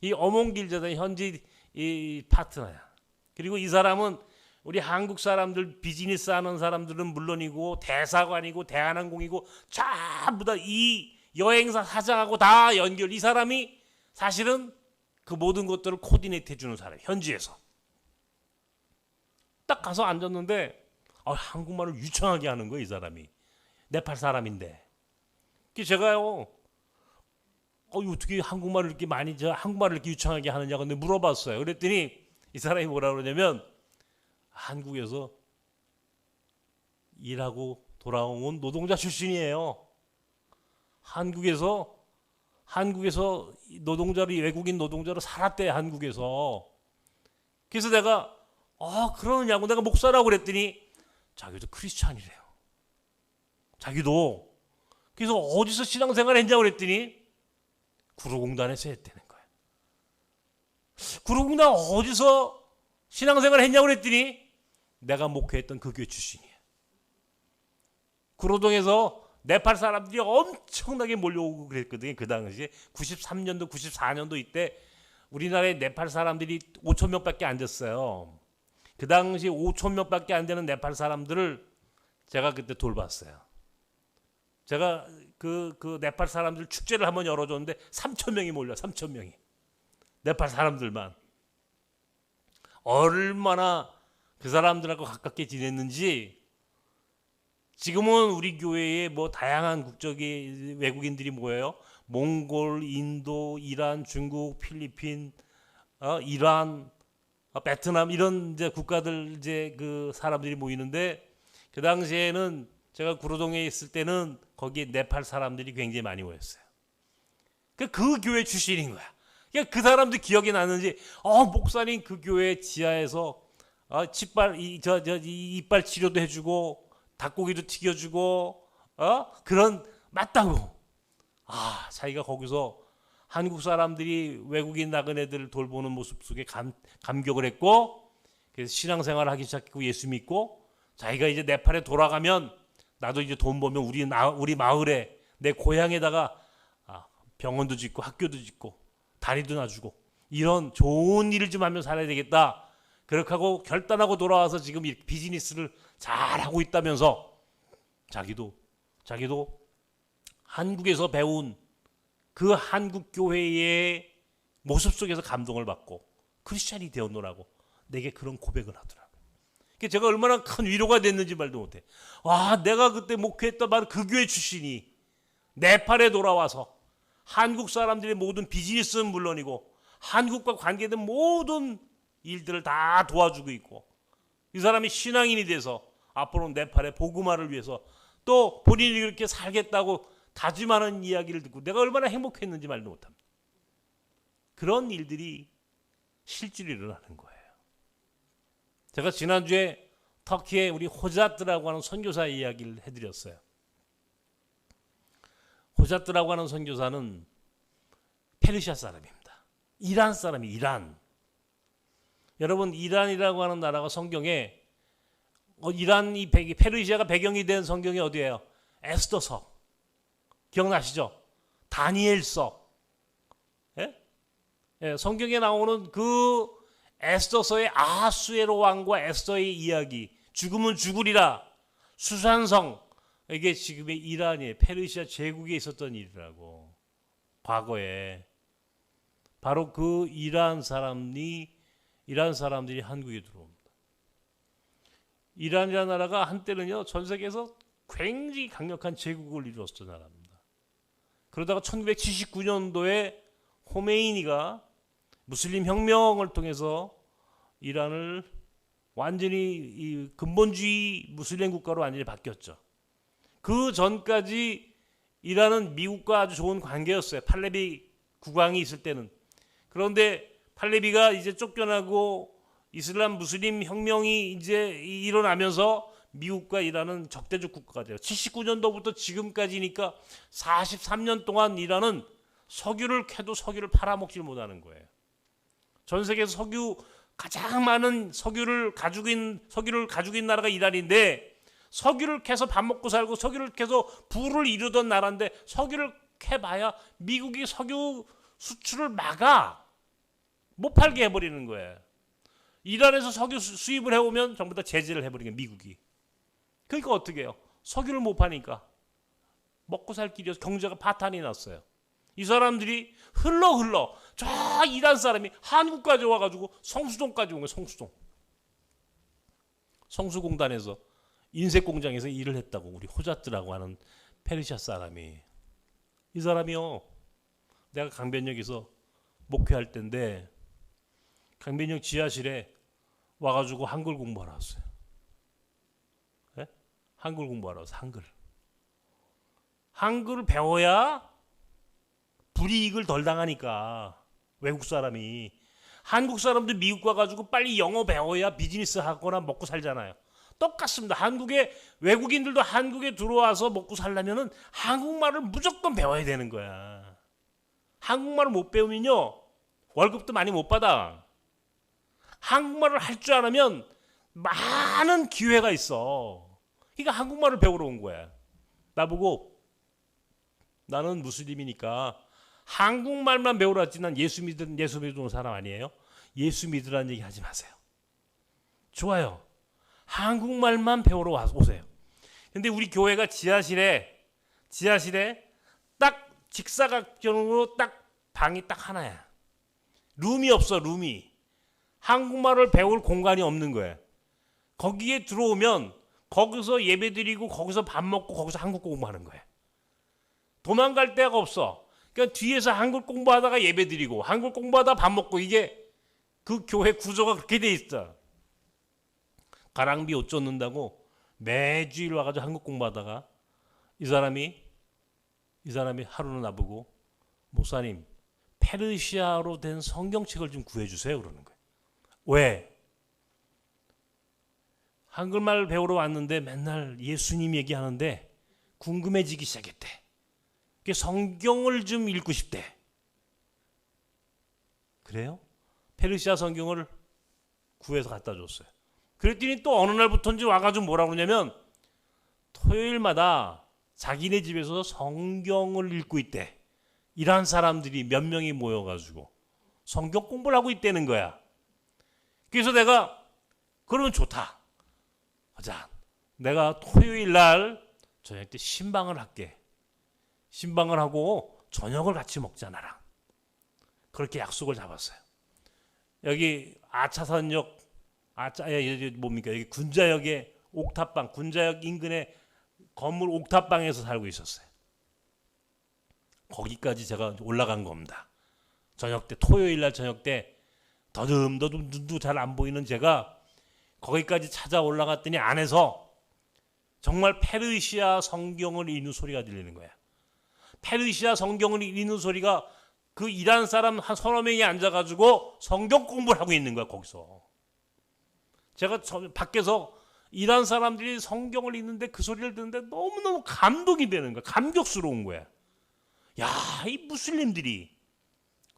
이 어몽길 재단 현지 이 파트너야. 그리고 이 사람은 우리 한국 사람들 비즈니스 하는 사람들은 물론이고 대사관이고 대한항공이고 전부 다 이 여행사 사장하고 다 연결. 이 사람이 사실은 그 모든 것들을 코디네이트 해주는 사람. 현지에서 딱 가서 앉았는데 한국말을 유창하게 하는 거예요. 이 사람이 네팔 사람인데. 제가요 어떻게 한국말을 이렇게 한국말을 이렇게 유창하게 하느냐 근데 물어봤어요. 그랬더니 이 사람이 뭐라 그러냐면 한국에서 일하고 돌아온 노동자 출신이에요. 한국에서 외국인 노동자로 살았대. 한국에서. 그래서 내가 그러냐고 내가 목사라고 그랬더니 자기도 크리스찬이래요. 자기도. 그래서 어디서 신앙생활 했냐고 그랬더니 구로공단에서 했다는 거예요. 구로공단 어디서 신앙생활 했냐고 그랬더니 내가 목회했던 그 교회 출신이에요. 구로동에서 네팔 사람들이 엄청나게 몰려오고 그랬거든요. 그 당시에 93년도 94년도 이때 우리나라에 네팔 사람들이 5천 명밖에 안 됐어요. 그 당시에 5천 명밖에 안 되는 네팔 사람들을 제가 그때 돌봤어요. 제가 그 네팔 사람들 축제를 한번 열어줬는데 3천 명이 몰려. 3천 명이. 네팔 사람들만. 얼마나 그 사람들하고 가깝게 지냈는지 지금은 우리 교회에 뭐 다양한 국적의 외국인들이 모여요. 몽골, 인도, 이란, 중국, 필리핀, 이란, 베트남 이런 이제 국가들 이제 그 사람들이 모이는데 그 당시에는 제가 구로동에 있을 때는 거기에 네팔 사람들이 굉장히 많이 모였어요. 그 교회 출신인 거야. 그러니까 그 사람들 기억이 나는지 목사님 그 교회 지하에서 이빨 치료도 해주고 닭고기도 튀겨주고 그런 맞다고. 자기가 거기서 한국 사람들이 외국인 나그네들을 돌보는 모습 속에 감격을 했고, 그래서 신앙생활을 하기 시작했고 예수 믿고, 자기가 이제 네팔에 돌아가면 나도 이제 돈 벌면 우리 마을에 내 고향에다가 병원도 짓고 학교도 짓고 다리도 놔주고 이런 좋은 일을 좀 하면 살아야 되겠다. 그렇게 하고 결단하고 돌아와서 지금 비즈니스를 잘하고 있다면서 자기도 한국에서 배운 그 한국 교회의 모습 속에서 감동을 받고 크리스찬이 되었노라고 내게 그런 고백을 하더라고요. 제가 얼마나 큰 위로가 됐는지 말도 못해. 와, 내가 그때 목회했던 바로 그 교회 출신이 네팔에 돌아와서 한국 사람들의 모든 비즈니스는 물론이고 한국과 관계된 모든 일들을 다 도와주고 있고, 이 사람이 신앙인이 돼서 앞으로 네팔의 복음화를 위해서 또 본인이 그렇게 살겠다고 다짐하는 이야기를 듣고 내가 얼마나 행복했는지 말도 못합니다. 그런 일들이 실제로 일어나는 거예요. 제가 지난주에 터키의 우리 호자트라고 하는 선교사 이야기를 해드렸어요. 호자트라고 하는 선교사는 페르시아 사람입니다. 이란 사람이 이란. 여러분, 이란이라고 하는 나라가 성경에 이란이 페르시아가 배경이 된 성경이 어디예요? 에스더서. 기억나시죠? 다니엘서. 예? 예, 성경에 나오는 그 에스더서의 아하수에로 왕과 에스더의 이야기, 죽으면 죽으리라, 수산성, 이게 지금의 이란이에요. 페르시아 제국에 있었던 일이라고. 과거에 바로 그 이란 사람들이 한국에 들어옵니다. 이란이라는 나라가 한때는요 전 세계에서 굉장히 강력한 제국을 이루었던 나라입니다. 그러다가 1979년도에 호메이니가 무슬림 혁명을 통해서 이란을 완전히 이 근본주의 무슬림 국가로 완전히 바뀌었죠. 그 전까지 이란은 미국과 아주 좋은 관계였어요. 팔레비 국왕이 있을 때는. 그런데 팔레비가 이제 쫓겨나고 이슬람 무슬림 혁명이 이제 일어나면서 미국과 이란은 적대적 국가가 돼요. 79년도부터 지금까지니까 43년 동안 이란은 석유를 캐도 석유를 팔아먹질 못하는 거예요. 전 세계에서 가장 많은 석유를 가지고 있는 나라가 이란인데, 석유를 캐서 밥 먹고 살고 석유를 캐서 부를 이루던 나라인데 석유를 캐봐야 미국이 석유 수출을 막아 못 팔게 해버리는 거예요. 이란에서 석유 수입을 해오면 전부 다 제재를 해버리는 미국이. 그러니까 어떻게 해요? 석유를 못 파니까 먹고 살 길이 없어서 경제가 파탄이 났어요. 이 사람들이 흘러 저 이란 사람이 한국까지 와가지고 성수동까지 온 거예요. 성수공단에서 인쇄 공장에서 일을 했다고. 우리 호자트라고 하는 페르시아 사람이. 이 사람이요, 내가 강변역에서 목회할 때인데 강변역 지하실에 와가지고 한글 공부하러 왔어요. 네? 한글 공부하러 와서 한글을 배워야 불이익을 덜 당하니까. 외국 사람이, 한국 사람도 미국 가가지고 빨리 영어 배워야 비즈니스 하거나 먹고 살잖아요. 똑같습니다. 한국에 외국인들도 한국에 들어와서 먹고 살려면은 한국말을 무조건 배워야 되는 거야. 한국말을 못 배우면요 월급도 많이 못 받아. 한국말을 할 줄 알면 많은 기회가 있어. 그러니까 한국말을 배우러 온 거야. 나보고 나는 무슬림이니까 한국말만 배우러 왔지 난 예수 믿는 사람 아니에요. 예수 믿으라는 얘기 하지 마세요. 좋아요. 한국말만 배우러 오세요. 근데 우리 교회가 지하실에 딱 직사각형으로 딱 방이 딱 하나야. 룸이 없어. 한국말을 배울 공간이 없는 거야. 거기에 들어오면 거기서 예배드리고 거기서 밥 먹고 거기서 한국 공부하는 거야. 도망갈 데가 없어. 그러니까 뒤에서 한국 공부하다가 예배드리고 한국 공부하다가 밥 먹고, 이게 그 교회 구조가 그렇게 돼 있어. 가랑비 옷 쫓는다고 매주일 와가지고 한국 공부하다가 이 사람이 하루는 나보고, 목사님 페르시아로 된 성경책을 좀 구해주세요 그러는 거예요. 왜? 한글말 배우러 왔는데 맨날 예수님 얘기하는데 궁금해지기 시작했대. 성경을 좀 읽고 싶대. 그래요? 페르시아 성경을 구해서 갖다 줬어요. 그랬더니 또 어느 날부터인지 와가지고 뭐라고 그러냐면 토요일마다 자기네 집에서 성경을 읽고 있대. 이런 사람들이 몇 명이 모여가지고 성경 공부를 하고 있다는 거야. 그래서 내가 그러면 좋다. 자, 내가 토요일 날 저녁 때 신방을 할게. 신방을 하고 저녁을 같이 먹자 나랑. 그렇게 약속을 잡았어요. 여기 아차산역 뭡니까? 여기 군자역의 옥탑방, 군자역 인근의 건물 옥탑방에서 살고 있었어요. 거기까지 제가 올라간 겁니다. 저녁 때, 토요일 날 저녁 때 더듬더듬 눈도 잘 안 보이는 제가 거기까지 찾아 올라갔더니 안에서 정말 페르시아 성경을 읽는 소리가 들리는 거야. 페르시아 성경을 읽는 소리가 그 일한 사람 한 서너 명이 앉아가지고 성경 공부를 하고 있는 거야, 거기서. 제가 밖에서 일한 사람들이 성경을 읽는데 그 소리를 듣는데 너무너무 감동이 되는 거야. 감격스러운 거야. 야, 이 무슬림들이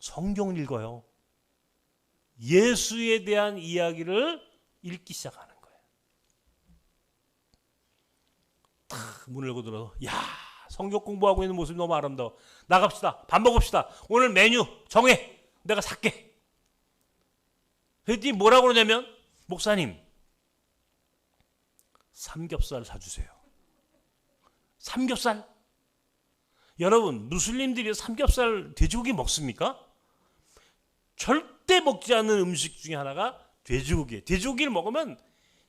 성경을 읽어요. 예수에 대한 이야기를 읽기 시작하는 거예요. 탁 문을 열고 들어서 야, 성경 공부하고 있는 모습이 너무 아름다워. 나갑시다. 밥 먹읍시다. 오늘 메뉴 정해. 내가 살게. 그랬더니 뭐라고 그러냐면 목사님 삼겹살 사주세요. 삼겹살? 여러분 무슬림들이 삼겹살 돼지고기 먹습니까? 절대 먹지 않는 음식 중에 하나가 돼지고기예요. 돼지고기를 먹으면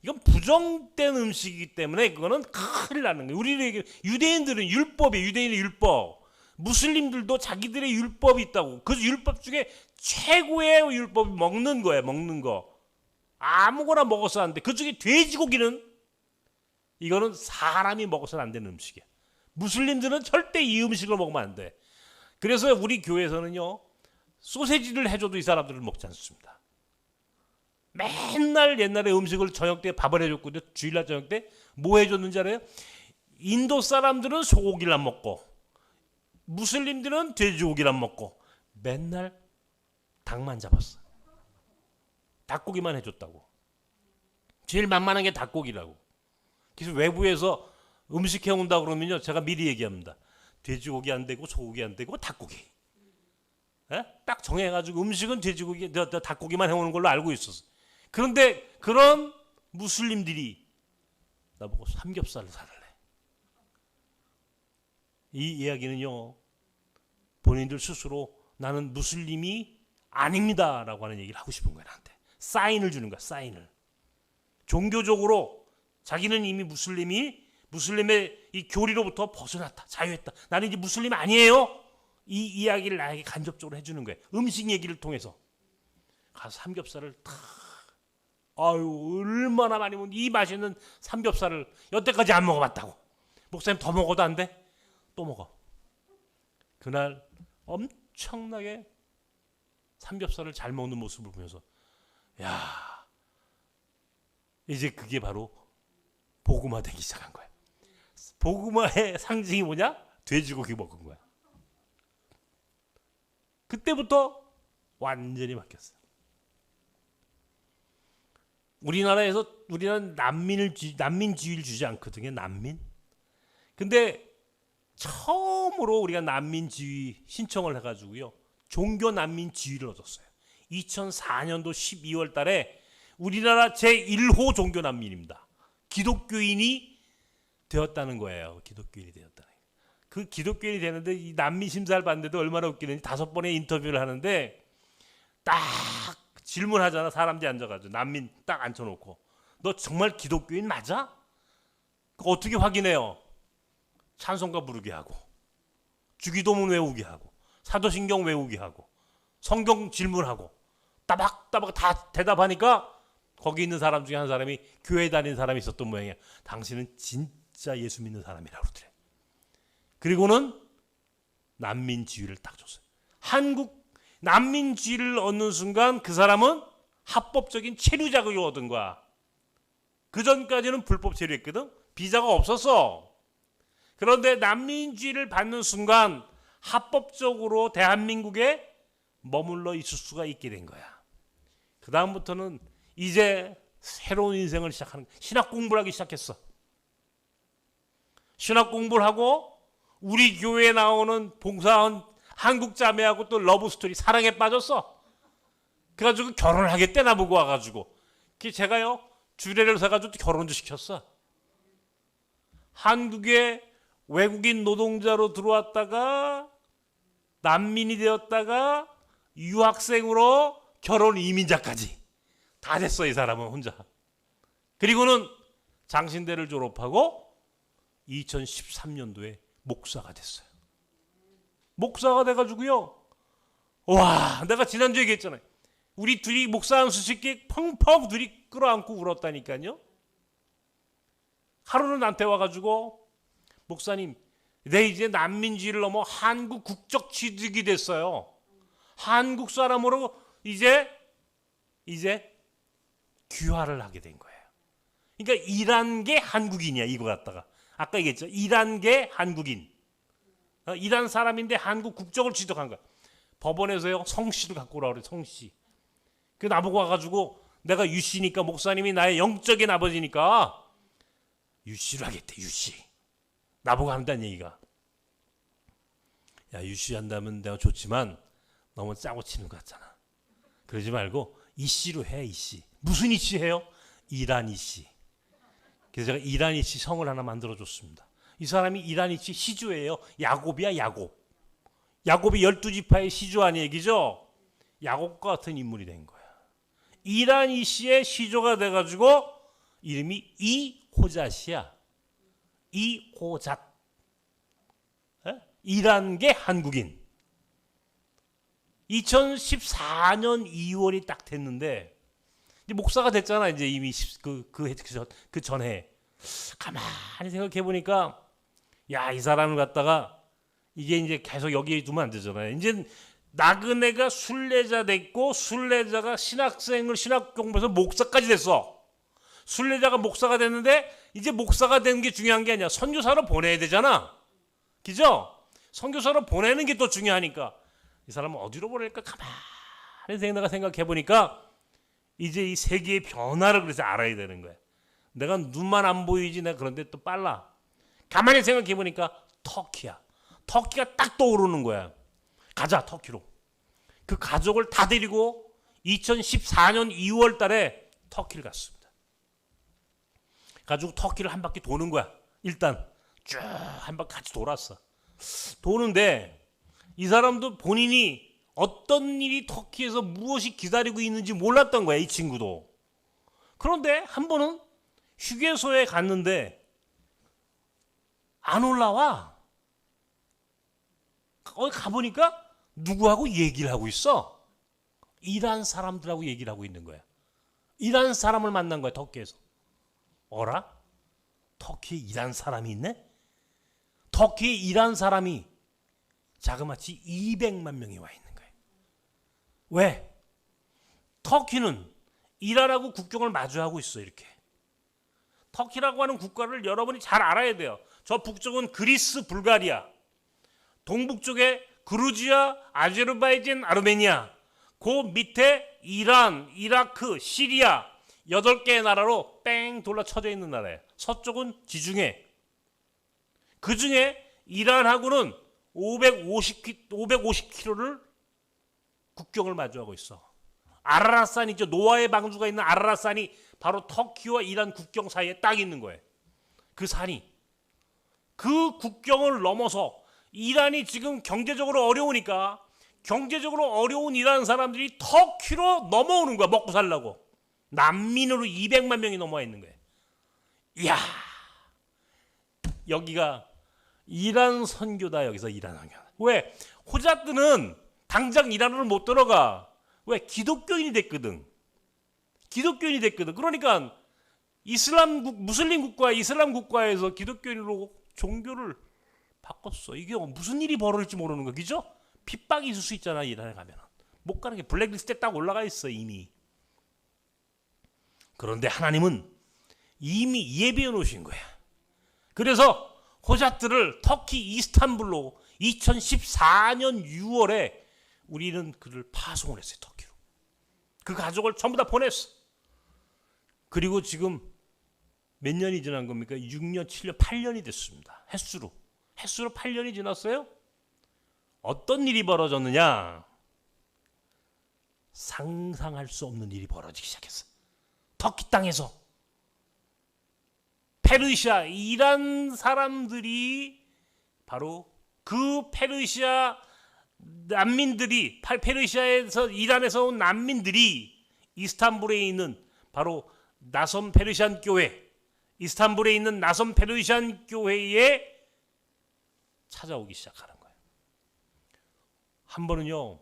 이건 부정된 음식이기 때문에 그거는 큰일 나는 거예요. 우리 유대인들은 율법이에요. 유대인의 율법. 무슬림들도 자기들의 율법이 있다고. 그 율법 중에 최고의 율법이 먹는 거예요. 먹는 거. 아무거나 먹어서 안 돼. 그 중에 돼지고기는 이거는 사람이 먹어서는 안 되는 음식이야. 무슬림들은 절대 이 음식을 먹으면 안 돼. 그래서 우리 교회에서는요. 소세지를 해줘도 이 사람들은 먹지 않습니다. 맨날 옛날에 음식을 저녁 때 밥을 해줬거든요. 주일날 저녁 때 뭐 해줬는지 알아요? 인도 사람들은 소고기를 안 먹고 무슬림들은 돼지고기를 안 먹고 맨날 닭만 잡았어. 닭고기만 해줬다고. 제일 만만한 게 닭고기라고. 그래서 외부에서 음식 해온다 그러면요. 제가 미리 얘기합니다. 돼지고기 안 되고 소고기 안 되고 닭고기. 에? 딱 정해가지고 음식은 돼지고기, 닭고기만 해오는 걸로 알고 있었어. 그런데 그런 무슬림들이 나보고 삼겹살을 사달래. 이 이야기는요. 본인들 스스로 나는 무슬림이 아닙니다 라고 하는 얘기를 하고 싶은 거야. 나한테. 사인을 주는 거야. 사인을. 종교적으로 자기는 이미 무슬림의 이 교리로부터 벗어났다. 자유했다. 나는 이제 무슬림 아니에요. 이 이야기를 나에게 간접적으로 해주는 거예요. 음식 얘기를 통해서. 가서 삼겹살을 탁. 아유 얼마나 많이 먹는 이 맛있는 삼겹살을 여태까지 안 먹어봤다고. 목사님 더 먹어도 안 돼? 또 먹어. 그날 엄청나게 삼겹살을 잘 먹는 모습을 보면서 야 이제 그게 바로 복음화 되기 시작한 거야. 복음화의 상징이 뭐냐? 돼지고기 먹은 거야. 그때부터 완전히 바뀌었어요. 우리나라는 난민지위를 주지 않거든요. 난민. 근데 처음으로 우리가 난민지위 신청을 해가지고요. 종교 난민지위를 얻었어요. 2004년도 12월 달에 우리나라 제1호 종교 난민입니다. 기독교인이 되었다는 거예요. 기독교인이 되었다는 거예요. 그 기독교인이 되는데 이 난민 심사를 받는데도 얼마나 웃기는지 5번의 인터뷰를 하는데 딱 질문하잖아. 사람들이 앉아가지고 난민 딱 앉혀놓고 너 정말 기독교인 맞아? 어떻게 확인해요? 찬송가 부르게 하고 주기도문 외우게 하고 사도신경 외우게 하고 성경 질문하고 따박따박 다 대답하니까 거기 있는 사람 중에 한 사람이 교회 다니는 사람이 있었던 모양이야. 당신은 진짜 예수 믿는 사람이라고 그러더래. 그리고는 난민지위를 딱 줬어요. 한국 난민지위를 얻는 순간 그 사람은 합법적인 체류 자격을 얻은 거야. 그 전까지는 불법 체류했거든. 비자가 없었어. 그런데 난민지위를 받는 순간 합법적으로 대한민국에 머물러 있을 수가 있게 된 거야. 그 다음부터는 이제 새로운 인생을 시작하는, 신학 공부를 하기 시작했어. 신학 공부를 하고 우리 교회에 나오는 봉사원 한국 자매하고 또 러브스토리, 사랑에 빠졌어. 그래가지고 결혼을 하겠대, 나보고 와가지고. 그 제가요 주례를 서가지고 결혼도 시켰어. 한국에 외국인 노동자로 들어왔다가 난민이 되었다가 유학생으로 결혼 이민자까지 다 됐어, 이 사람은 혼자. 그리고는 장신대를 졸업하고 2013년도에 목사가 됐어요. 목사가 돼가지고요, 와, 내가 지난주에 얘기했잖아요. 우리 둘이 목사 안수식께 펑펑 둘이 끌어안고 울었다니까요. 하루는 나한테 와가지고, 목사님, 내 이제 난민주의를 넘어 한국 국적 취득이 됐어요. 한국 사람으로 이제 귀화를 하게 된 거예요. 그러니까 일한 게 한국인이야, 이거 갖다가. 아까 얘기했죠. 일한 게 한국인. 일한 사람인데 한국 국적을 취득한 거야. 법원에서요, 성씨를 갖고 오라고 그래, 성씨. 그 나보고 와가지고, 내가 유씨니까, 목사님이 나의 영적인 아버지니까 유씨를 하겠대, 유씨. 나보고 한다는 얘기가. 야, 유씨 한다면 내가 좋지만 너무 짜고 치는 것 같잖아. 그러지 말고 이씨로 해, 이씨. 무슨 이씨 해요? 이란 이씨. 그래서 제가 이란 이씨 성을 하나 만들어줬습니다. 이 사람이 이란 이씨 시주예요. 야곱이야, 야곱. 야곱이 12지파의 시주 아니 얘기죠? 야곱과 같은 인물이 된 거야. 이란 이씨의 시조가 돼가지고 이름이 이호잣이야. 이호잣. 이란계 한국인. 2014년 2월이 딱 됐는데, 이제 목사가 됐잖아, 이제 이미 그 전에. 가만히 생각해 보니까, 야, 이 사람을 갖다가 이게 이제 계속 여기에 두면 안 되잖아요. 이제 나그네가 순례자 됐고, 순례자가 신학생을 신학 공부해서 목사까지 됐어. 순례자가 목사가 됐는데, 이제 목사가 되는 게 중요한 게 아니야. 선교사로 보내야 되잖아. 그죠? 선교사로 보내는 게 더 중요하니까. 이 사람은 어디로 보낼까 가만히 생각해 보니까 이제 이 세계의 변화를 그래서 알아야 되는 거야. 내가 눈만 안 보이지, 내가 그런데 또 빨라. 가만히 생각해 보니까 터키야. 터키가 딱 떠오르는 거야. 가자, 터키로. 그 가족을 다 데리고 2014년 2월 달에 터키를 갔습니다. 가지고 터키를 한 바퀴 도는 거야. 일단 쭉 한 바퀴 같이 돌았어. 도는데 이 사람도 본인이 어떤 일이 터키에서 무엇이 기다리고 있는지 몰랐던 거야, 이 친구도. 그런데 한 번은 휴게소에 갔는데 안 올라와. 거기 가보니까 누구하고 얘기를 하고 있어. 이란 사람들하고 얘기를 하고 있는 거야. 이란 사람을 만난 거야, 터키에서. 어라? 터키에 이란 사람이 있네? 터키에 이란 사람이 자그마치 200만 명이 와 있는 거예요. 왜? 터키는 이란하고 국경을 마주하고 있어, 이렇게. 터키라고 하는 국가를 여러분이 잘 알아야 돼요. 저 북쪽은 그리스, 불가리아. 동북쪽에 그루지아, 아제르바이잔, 아르메니아. 그 밑에 이란, 이라크, 시리아. 8개의 나라로 뺑 돌려 쳐져 있는 나라예요. 서쪽은 지중해. 그 중에 이란하고는 550km를 국경을 마주하고 있어. 아라라산 있죠. 노아의 방주가 있는 아라라산이 바로 터키와 이란 국경 사이에 딱 있는 거예요. 그 산이. 그 국경을 넘어서 이란이 지금 경제적으로 어려우니까 경제적으로 어려운 이란 사람들이 터키로 넘어오는 거야. 먹고 살라고. 난민으로 200만 명이 넘어와 있는 거예요. 이야, 여기가 이란 선교다. 여기서 이란 선교. 왜? 호잣들은 당장 이란으로 못 들어가. 왜? 기독교인이 됐거든. 기독교인이 됐거든. 그러니까 무슬림 국가, 이슬람 국가에서 기독교인으로 종교를 바꿨어. 이게 무슨 일이 벌어질지 모르는 거, 그죠? 핍박이 있을 수 있잖아, 이란에 가면. 못 가는 게 블랙리스트에 딱 올라가 있어, 이미. 그런데 하나님은 이미 예비해 놓으신 거야. 그래서 호잣들을 터키 이스탄불로 2014년 6월에 우리는 그를 파송을 했어요. 터키로. 그 가족을 전부 다 보냈어. 그리고 지금 몇 년이 지난 겁니까? 6년, 7년, 8년이 됐습니다. 햇수로 8년이 지났어요. 어떤 일이 벌어졌느냐? 상상할 수 없는 일이 벌어지기 시작했어. 터키 땅에서 페르시아, 이란 사람들이 바로 그 페르시아 난민들이, 페르시아에서 이란에서 온 난민들이 이스탄불에 있는 바로 나섬 페르시안 교회, 이스탄불에 있는 나섬 페르시안 교회에 찾아오기 시작하는 거예요. 한 번은요,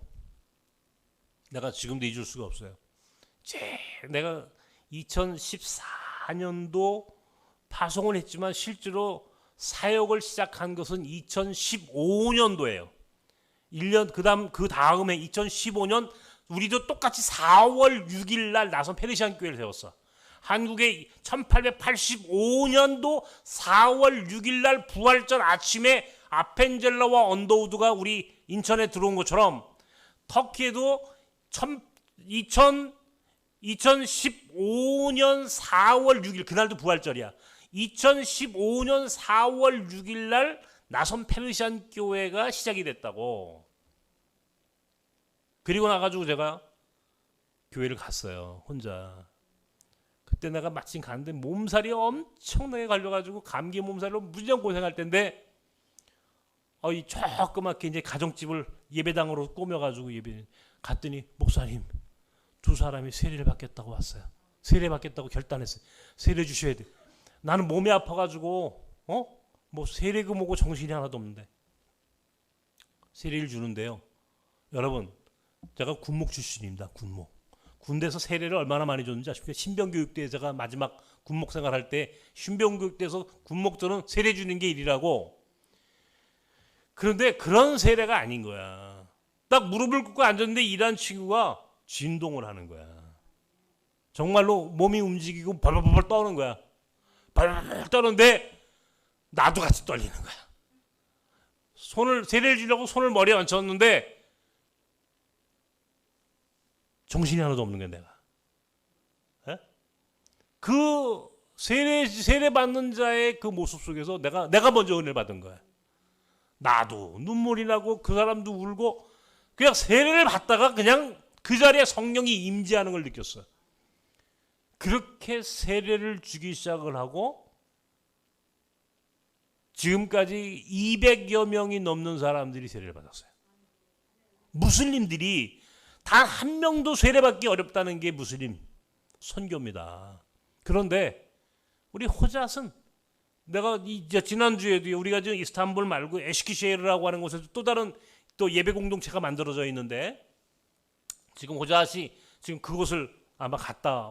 내가 지금도 잊을 수가 없어요. 내가 2014년도 파송을 했지만 실제로 사역을 시작한 것은 2015년도예요. 1년 그 다음에 2015년 우리도 똑같이 4월 6일 날 나선 페르시안 교회를 세웠어. 한국의 1885년도 4월 6일 날 부활절 아침에 아펜젤러와 언더우드가 우리 인천에 들어온 것처럼 터키에도 2015년 4월 6일 그날도 부활절이야. 2015년 4월 6일 날 나선 페르시안 교회가 시작이 됐다고. 그리고 나가지고 제가 교회를 갔어요. 혼자. 그때 내가 마침 갔는데 몸살이 엄청나게 걸려가지고 감기 몸살로 무지한 고생할 텐데 이 조그맣게 이제 가정집을 예배당으로 꾸며가지고 예배 갔더니 목사님 두 사람이 세례를 받겠다고 왔어요. 세례 받겠다고 결단했어요. 세례 주셔야 돼. 나는 몸이 아파가지고 뭐 세례금 오고 정신이 하나도 없는데 세례를 주는데요. 여러분 제가 군목 출신입니다. 군대에서 세례를 얼마나 많이 줬는지 아십니까? 신병교육대에 제가 마지막 군목 생활할 때 신병교육대에서 군목들은 세례 주는 게 일이라고. 그런데 그런 세례가 아닌 거야. 딱 무릎을 꿇고 앉았는데 일한 친구가 진동을 하는 거야. 정말로 몸이 움직이고 벌벌벌 떠는 거야. 벌벌 떠는데 나도 같이 떨리는 거야. 세례를 주려고 손을 머리에 얹혔는데 정신이 하나도 없는 거야 내가. 에? 그 세례 받는 자의 그 모습 속에서 내가 먼저 은혜를 받은 거야. 나도 눈물이 나고 그 사람도 울고 그냥 세례를 받다가 그냥 그 자리에 성령이 임재하는 걸 느꼈어. 그렇게 세례를 주기 시작을 하고 지금까지 200여 명이 넘는 사람들이 세례를 받았어요. 무슬림들이 단 한 명도 세례받기 어렵다는 게 무슬림 선교입니다. 그런데 우리 호잣은 내가 지난주에도 우리가 지금 이스탄불 말고 에시키셰르라고 하는 곳에서 또 다른 예배 공동체가 만들어져 있는데 지금 호잣이 지금 그곳을 아마 갔다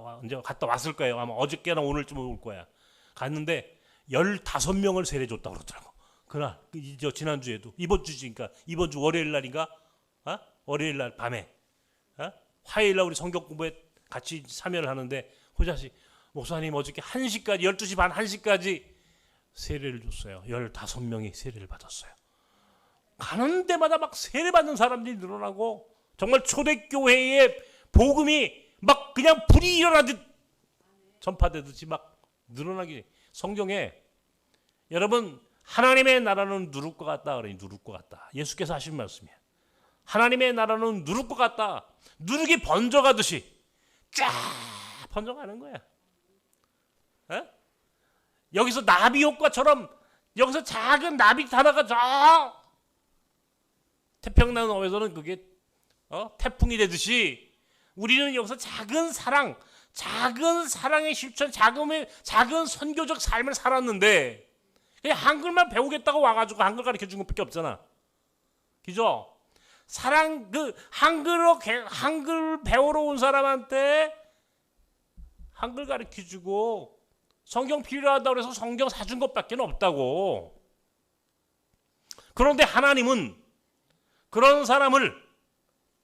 왔을 거예요. 아마 어저께나 오늘쯤 올 거야. 갔는데 15명을 세례 줬다고 그러더라고. 그날 지난주에도 이번 주니까 이번 주 월요일 날인가? 월요일 날 밤에 화요일 날 우리 성경 공부에 같이 참여를 하는데 호잣이 목사님 어저께 1시까지 12시 반 1시까지 세례를 줬어요. 15명이 세례를 받았어요. 가는 데마다 막 세례 받는 사람들이 늘어나고 정말 초대교회의 복음이 막 그냥 불이 일어나듯 전파되듯이 막 늘어나기. 성경에 여러분 하나님의 나라는 누룩과 같다 그러니 누룩과 같다. 예수께서 하신 말씀이에요. 하나님의 나라는 누룩과 같다. 누룩이 번져가듯이 쫙 번져가는 거야. 에? 여기서 나비 효과처럼 여기서 작은 나비 하나가 저 태평양 어에서는 그게 태풍이 되듯이 우리는 여기서 작은 사랑의 실천, 작은 선교적 삶을 살았는데 그냥 한글만 배우겠다고 와가지고 한글 가르쳐 준 것밖에 없잖아. 그죠? 한글 배우러 온 사람한테 한글 가르쳐 주고 성경 필요하다고 해서 성경 사준 것밖에 없다고. 그런데 하나님은 그런 사람을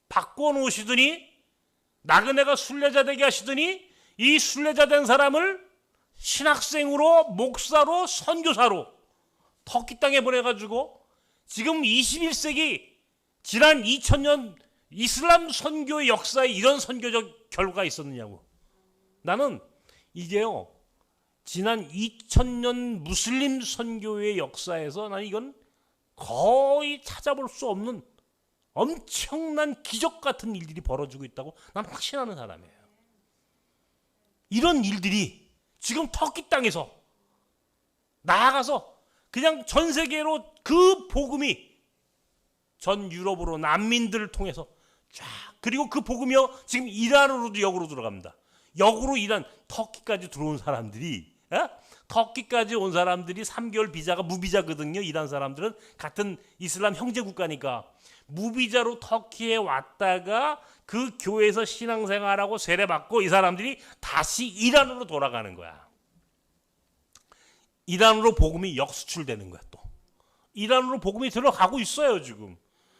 바꿔놓으시더니 나그네가 순례자 되게 하시더니 이 순례자 된 사람을 신학생으로 목사로 선교사로 터키 땅에 보내가지고 지금 21세기 지난 2000년 이슬람 선교의 역사에 이런 선교적 결과가 있었느냐고. 나는 이게요, 지난 2000년 무슬림 선교의 역사에서 나는 이건 거의 찾아볼 수 없는 엄청난 기적 같은 일들이 벌어지고 있다고 난 확신하는 사람이에요. 이런 일들이 지금 터키 땅에서 나아가서 그냥 전 세계로 그 복음이 전 유럽으로 난민들을 통해서 쫙, 그리고 그 복음이요 지금 이란으로도 역으로 들어갑니다. 역으로 이란, 터키까지 들어온 사람들이, 터키까지 온 사람들이 3개월 비자가 무비자거든요. 이란 사람들은 같은 이슬람 형제 국가니까 무비자로 터키에 왔다가 그 교회에서 신앙생활하고 세례받고 이 사람들이 다시 이란으로 돌아가는 거야. 이란으로 복음이 역수출되는 거야. 또 이란으로 복음이 들어가고 있어요. 지금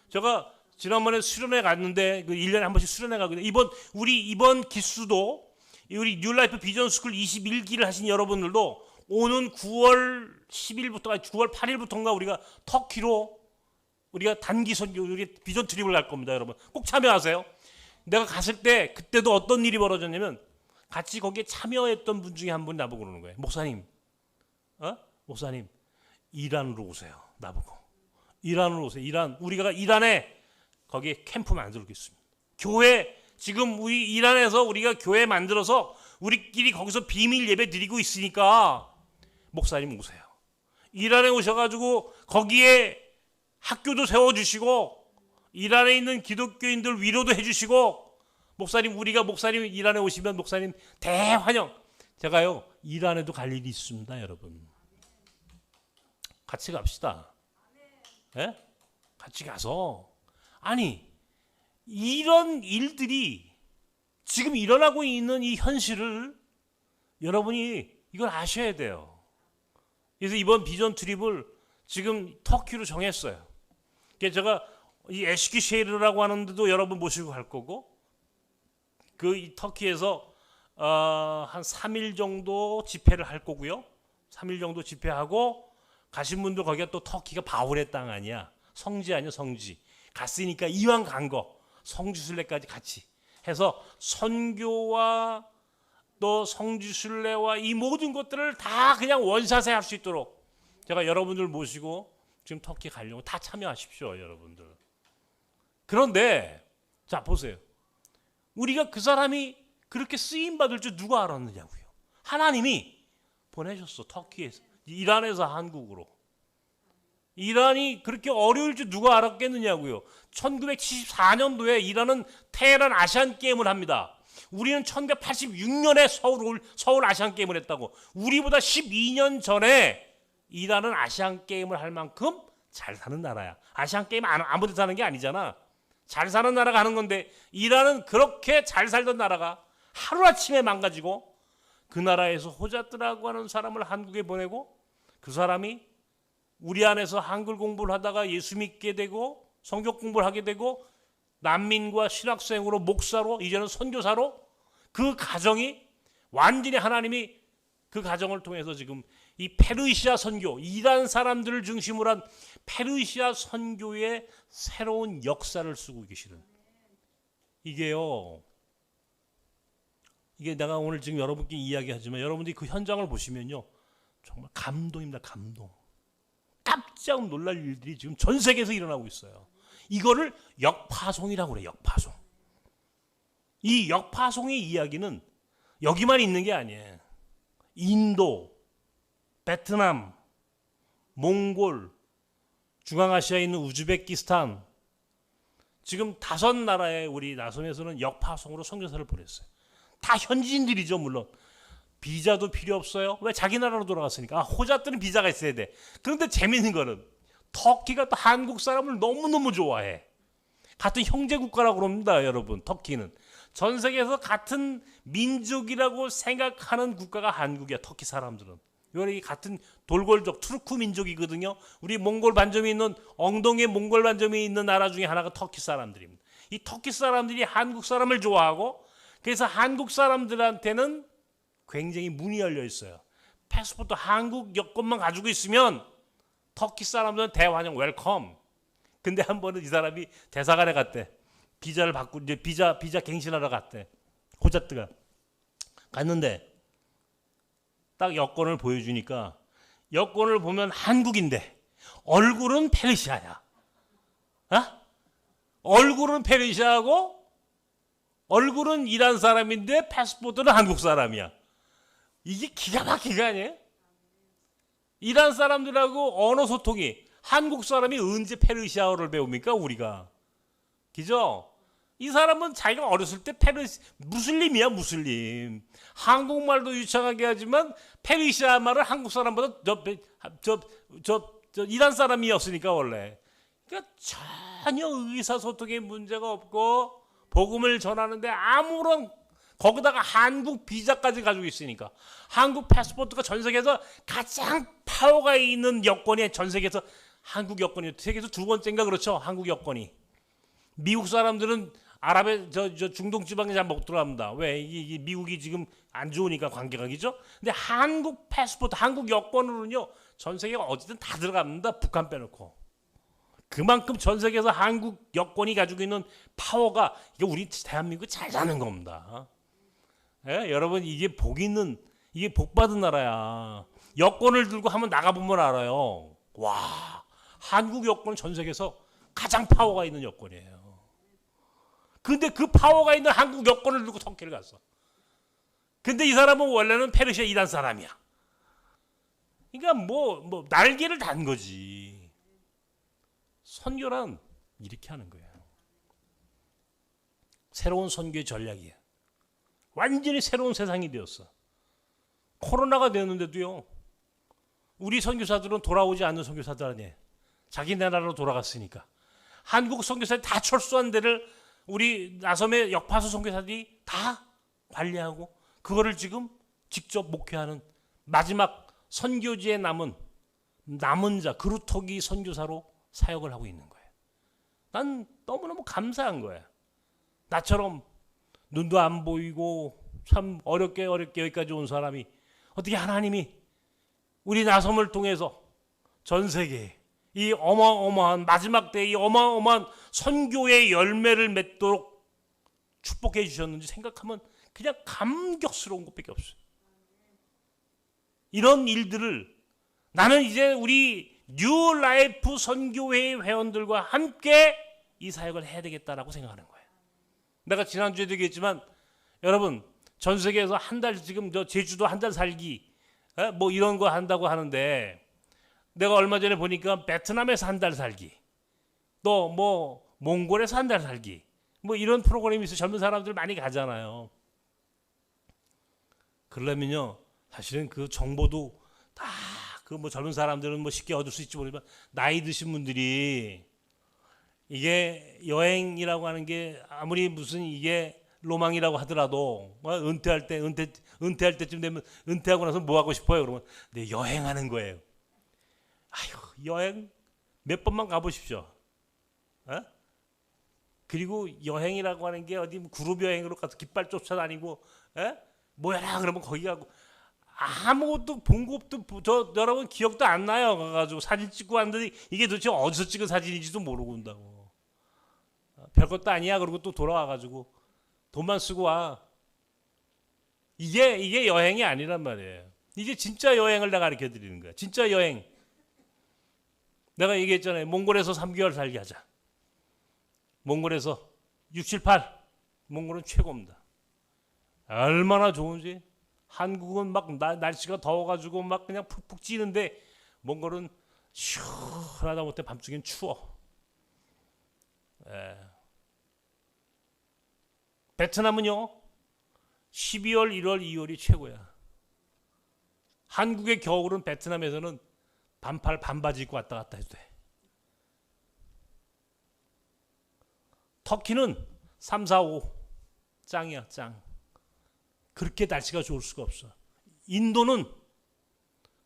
제가 지난번에 수련회 갔는데 그 1년에 한 번씩 수련회 가거든요. 이번 기수도 우리 뉴라이프 비전스쿨 21기를 하신 여러분들도 오는 9월 10일부터 9월 8일부터인가 우리가 터키로 우리가 단기 선교, 우리 비전 트립을 갈 겁니다. 여러분 꼭 참여하세요. 내가 갔을 때 그때도 어떤 일이 벌어졌냐면 같이 거기에 참여했던 분 중에 한 분이 나보고 그러는 거예요. 목사님, 목사님 이란으로 오세요. 나보고 이란으로 오세요. 이란, 우리가 이란에 거기에 캠프 만들겠습니다. 교회, 지금 우리 이란에서 우리가 교회 만들어서 우리끼리 거기서 비밀 예배 드리고 있으니까 목사님 오세요. 이란에 오셔가지고 거기에 학교도 세워주시고 이란에 있는 기독교인들 위로도 해주시고, 목사님, 우리가 목사님 이란에 오시면 목사님 대환영. 제가요 이란에도 갈 일이 있습니다. 여러분 같이 갑시다. 예? 같이 가서, 아니 이런 일들이 지금 일어나고 있는 이 현실을 여러분이 이걸 아셔야 돼요. 그래서 이번 비전 트립을 지금 터키로 정했어요. 그래서 제가 이 에시키쉐이르라고 하는데도 여러분 모시고 갈 거고, 그 터키에서 한 3일 정도 집회를 할 거고요. 3일 정도 집회하고 가신 분들, 거기가 또 터키가 바울의 땅 아니야, 성지 아니야, 성지. 갔으니까 이왕 간 거 성지순례까지 같이 해서 선교와 또 성지순례와 이 모든 것들을 다 그냥 원샷에 할 수 있도록 제가 여러분들 모시고 지금 터키 가려고, 다 참여하십시오 여러분들. 그런데 자 보세요, 우리가 그 사람이 그렇게 쓰임받을 줄 누가 알았느냐고요. 하나님이 보내셨어. 터키에서, 이란에서 한국으로. 이란이 그렇게 어려울 줄 누가 알았겠느냐고요. 1974년도에 이란은 테헤란 아시안 게임을 합니다. 우리는 1986년에 서울 아시안 게임을 했다고. 우리보다 12년 전에 이란은 아시안 게임을 할 만큼 잘 사는 나라야. 아시안 게임 아무 데서 하는 게 아니잖아. 잘 사는 나라가 하는 건데, 이란은 그렇게 잘 살던 나라가 하루아침에 망가지고 그 나라에서 호자트라고 하는 사람을 한국에 보내고, 그 사람이 우리 안에서 한글 공부를 하다가 예수 믿게 되고 성경 공부를 하게 되고 난민과 신학생으로 목사로 이제는 선교사로, 그 가정이 완전히 하나님이 그 가정을 통해서 지금 이 페르시아 선교, 이란 사람들을 중심으로 한 페르시아 선교의 새로운 역사를 쓰고 계시는, 이게요, 이게 내가 오늘 지금 여러분께 이야기하지만 여러분들이 그 현장을 보시면요 정말 감동입니다. 감동. 깜짝 놀랄 일들이 지금 전 세계에서 일어나고 있어요. 이거를 역파송이라고 그래요. 역파송. 이 역파송의 이야기는 여기만 있는 게 아니에요. 인도, 베트남, 몽골, 중앙아시아에 있는 우즈베키스탄, 지금 5나라의 우리 나섬에서는 역파송으로 선교사를 보냈어요. 다 현지인들이죠. 물론 비자도 필요 없어요. 왜? 자기 나라로 돌아갔으니까. 호자들은 비자가 있어야 돼. 그런데 재밌는 거는 터키가 또 한국 사람을 너무너무 좋아해. 같은 형제 국가라고 그럽니다. 여러분, 터키는 전 세계에서 같은 민족이라고 생각하는 국가가 한국이야. 터키 사람들은 여기 같은 돌골족 투르크 민족이거든요. 우리 몽골 반점이 있는, 엉덩이에 몽골 반점이 있는 나라 중에 하나가 터키 사람들입니다. 이 터키 사람들이 한국 사람을 좋아하고, 그래서 한국 사람들한테는 굉장히 문이 열려 있어요. 패스포트 한국 여권만 가지고 있으면 터키 사람들은 대환영, 웰컴. 근데 한 번은 이 사람이 대사관에 갔대. 비자를 받고 이제 비자 갱신하러 갔대. 호자트가 갔는데 딱 여권을 보여주니까 여권을 보면 한국인데 얼굴은 페르시아야. 어? 얼굴은 페르시아고 얼굴은 이란 사람인데 패스포트는 한국 사람이야. 이게 기가 막힌 거 아니에요? 이란 사람들하고 언어 소통이 한국 사람이 언제 페르시아어를 배웁니까 우리가? 그죠? 이 사람은 자기가 어렸을 때 무슬림이야 무슬림. 한국말도 유창하게 하지만 페르시아 말을 한국 사람보다 이란 사람이었으니까 원래. 그러니까 전혀 의사소통에 문제가 없고 복음을 전하는데 아무런 거기다가 한국 비자까지 가지고 있으니까 한국 패스포트가 전 세계에서 가장 파워가 있는 여권이 전 세계에서 한국 여권이 세계에서 두 번째인가 그렇죠. 한국 여권이. 미국 사람들은 아랍의 저 중동 지방에 잘 못 들어갑니다. 왜? 이게 미국이 지금 안 좋으니까 관계가 그죠? 근데 한국 패스포트, 한국 여권으로는요 전 세계가 어디든 다 들어갑니다. 북한 빼놓고. 그만큼 전 세계에서 한국 여권이 가지고 있는 파워가 이게 우리 대한민국 잘 사는 겁니다. 예? 여러분 이게 이게 복 받은 나라야. 여권을 들고 한번 나가보면 알아요. 와, 한국 여권은 전 세계에서 가장 파워가 있는 여권이에요. 근데 그 파워가 있는 한국 여권을 들고 터키를 갔어. 근데 이 사람은 원래는 페르시아 이란 사람이야. 그러니까 뭐 날개를 단 거지. 선교란 이렇게 하는 거예요. 새로운 선교의 전략이에요. 완전히 새로운 세상이 되었어. 코로나가 되었는데도요. 우리 선교사들은 돌아오지 않는 선교사들 아니에요. 자기 나라로 돌아갔으니까. 한국 선교사들이 다 철수한 데를 우리 나섬의 역파수 선교사들이 다 관리하고 그거를 지금 직접 목회하는 마지막 선교지에 남은 자 그루터기 선교사로 사역을 하고 있는 거예요. 난 너무너무 감사한 거야. 나처럼 눈도 안 보이고 참 어렵게 여기까지 온 사람이 어떻게 하나님이 우리 나섬을 통해서 전 세계에 이 어마어마한 마지막 때의 이 어마어마한 선교의 열매를 맺도록 축복해 주셨는지 생각하면 그냥 감격스러운 것밖에 없어요. 이런 일들을 나는 이제 우리 뉴 라이프 선교회 회원들과 함께 이 사역을 해야 되겠다라고 생각하는 거예요. 내가 지난주에도 얘기했지만 여러분 전 세계에서 한 달 지금 저 제주도 한 달 살기 뭐 이런 거 한다고 하는데 내가 얼마 전에 보니까 베트남에서 한 달 살기 또 뭐 몽골에서 한 달 살기 뭐 이런 프로그램이 있어. 젊은 사람들 많이 가잖아요. 그러려면요 사실은 그 정보도 다 그 뭐 젊은 사람들은 뭐 쉽게 얻을 수 있지 모르지만 나이 드신 분들이 이게 여행이라고 하는 게 아무리 무슨 이게 로망이라고 하더라도 은퇴할 때쯤 되면 은퇴하고 나서 뭐 하고 싶어요? 그러면 네, 여행하는 거예요. 아휴, 여행 몇 번만 가보십시오. 어? 그리고 여행이라고 하는 게 어디 그룹 여행으로 가서 깃발 쫓아다니고 뭐야라 그러면 거기 가고 아무것도 본 것도 저 여러분 기억도 안 나요. 가가지고 사진 찍고 왔는데 이게 도대체 어디서 찍은 사진인지도 모르고 온다고. 별것도 아니야. 그러고 또 돌아와가지고 돈만 쓰고 와. 이게 여행이 아니란 말이에요. 이게 진짜 여행을 내가 가르쳐 드리는 거야. 진짜 여행. 내가 얘기했잖아요. 몽골에서 3개월 살게 하자. 몽골에서 6, 7, 8. 몽골은 최고입니다. 얼마나 좋은지. 한국은 막 날씨가 더워가지고 막 그냥 푹푹 찌는데 몽골은 시원하다 못해 밤중엔 추워. 베트남은요 12월, 1월, 2월이 최고야. 한국의 겨울은 베트남에서는 반팔 반바지 입고 왔다 갔다 해도 돼. 터키는 3, 4, 5 짱이야 짱. 그렇게 날씨가 좋을 수가 없어. 인도는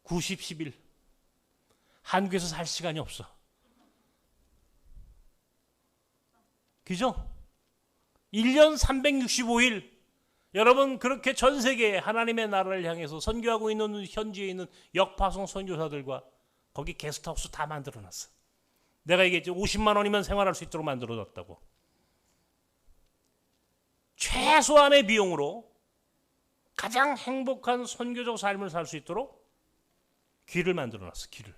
90, 11 한국에서 살 시간이 없어. 그죠? 1년 365일 여러분 그렇게 전 세계에 하나님의 나라를 향해서 선교하고 있는 현지에 있는 역파송 선교사들과 거기 게스트하우스 다 만들어놨어. 내가 얘기했죠. 50만 원이면 생활할 수 있도록 만들어놨다고. 최소한의 비용으로 가장 행복한 선교적 삶을 살 수 있도록 길을 만들어놨어. 길을.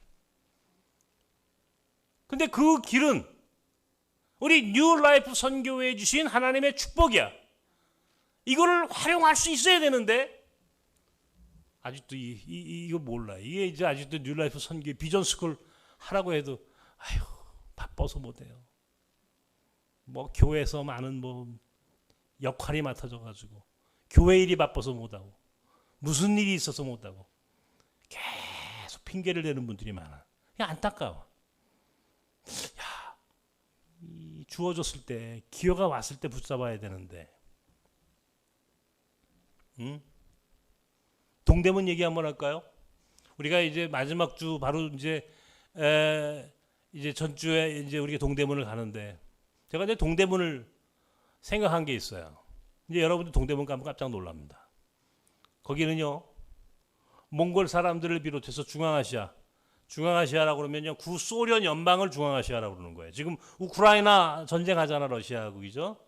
근데 그 길은 우리 뉴 라이프 선교회에 주신 하나님의 축복이야. 이거를 활용할 수 있어야 되는데 아직도 이거 몰라. 이게 이제 아직도 뉴 라이프 선교 비전 스쿨 하라고 해도 아휴 바빠서 못해요. 뭐 교회에서 많은 뭐 역할이 맡아져 가지고 교회 일이 바빠서 못하고 무슨 일이 있어서 못하고 계속 핑계를 대는 분들이 많아. 그냥 안타까워. 야, 주어졌을 때 기회가 왔을 때 붙잡아야 되는데. 응? 동대문 얘기 한번 할까요? 우리가 이제 마지막 주 바로 이제 전주에 이제 우리가 동대문을 가는데 제가 이제 동대문을 생각한 게 있어요. 이제 여러분들 동대문 가면 깜짝 놀랍니다. 거기는요 몽골 사람들을 비롯해서 중앙아시아라고 그러면요 구소련 연방을 중앙아시아라고 그러는 거예요. 지금 우크라이나 전쟁하잖아 러시아하고 그죠?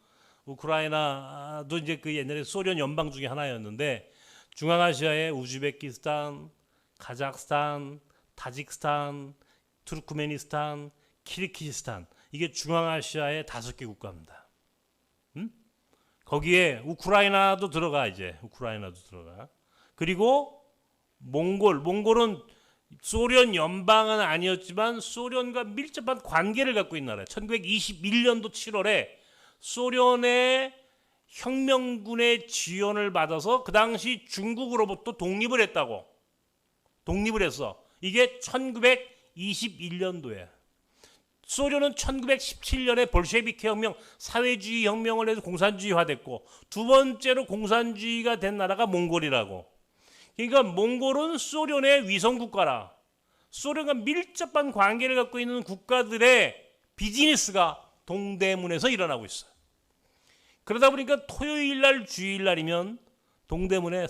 우크라이나도 이제 그 옛날에 소련 연방 중에 하나였는데 중앙아시아의 우즈베키스탄, 카자흐스탄, 타지키스탄, 투르크메니스탄, 키르기스탄 이게 중앙아시아의 5개 국가입니다. 거기에 우크라이나도 들어가 이제 우크라이나도 들어가. 그리고 몽골은 소련 연방은 아니었지만 소련과 밀접한 관계를 갖고 있는 나라예요. 1921년도 7월에 소련의 혁명군의 지원을 받아서 그 당시 중국으로부터 독립을 했다고. 독립을 했어. 이게 1921년도에. 소련은 1917년에 볼셰비크 혁명, 사회주의 혁명을 해서 공산주의화됐고 두 번째로 공산주의가 된 나라가 몽골이라고. 그러니까 몽골은 소련의 위성국가라. 소련과 밀접한 관계를 갖고 있는 국가들의 비즈니스가 동대문에서 일어나고 있어요. 그러다 보니까 토요일날 주일날이면 동대문에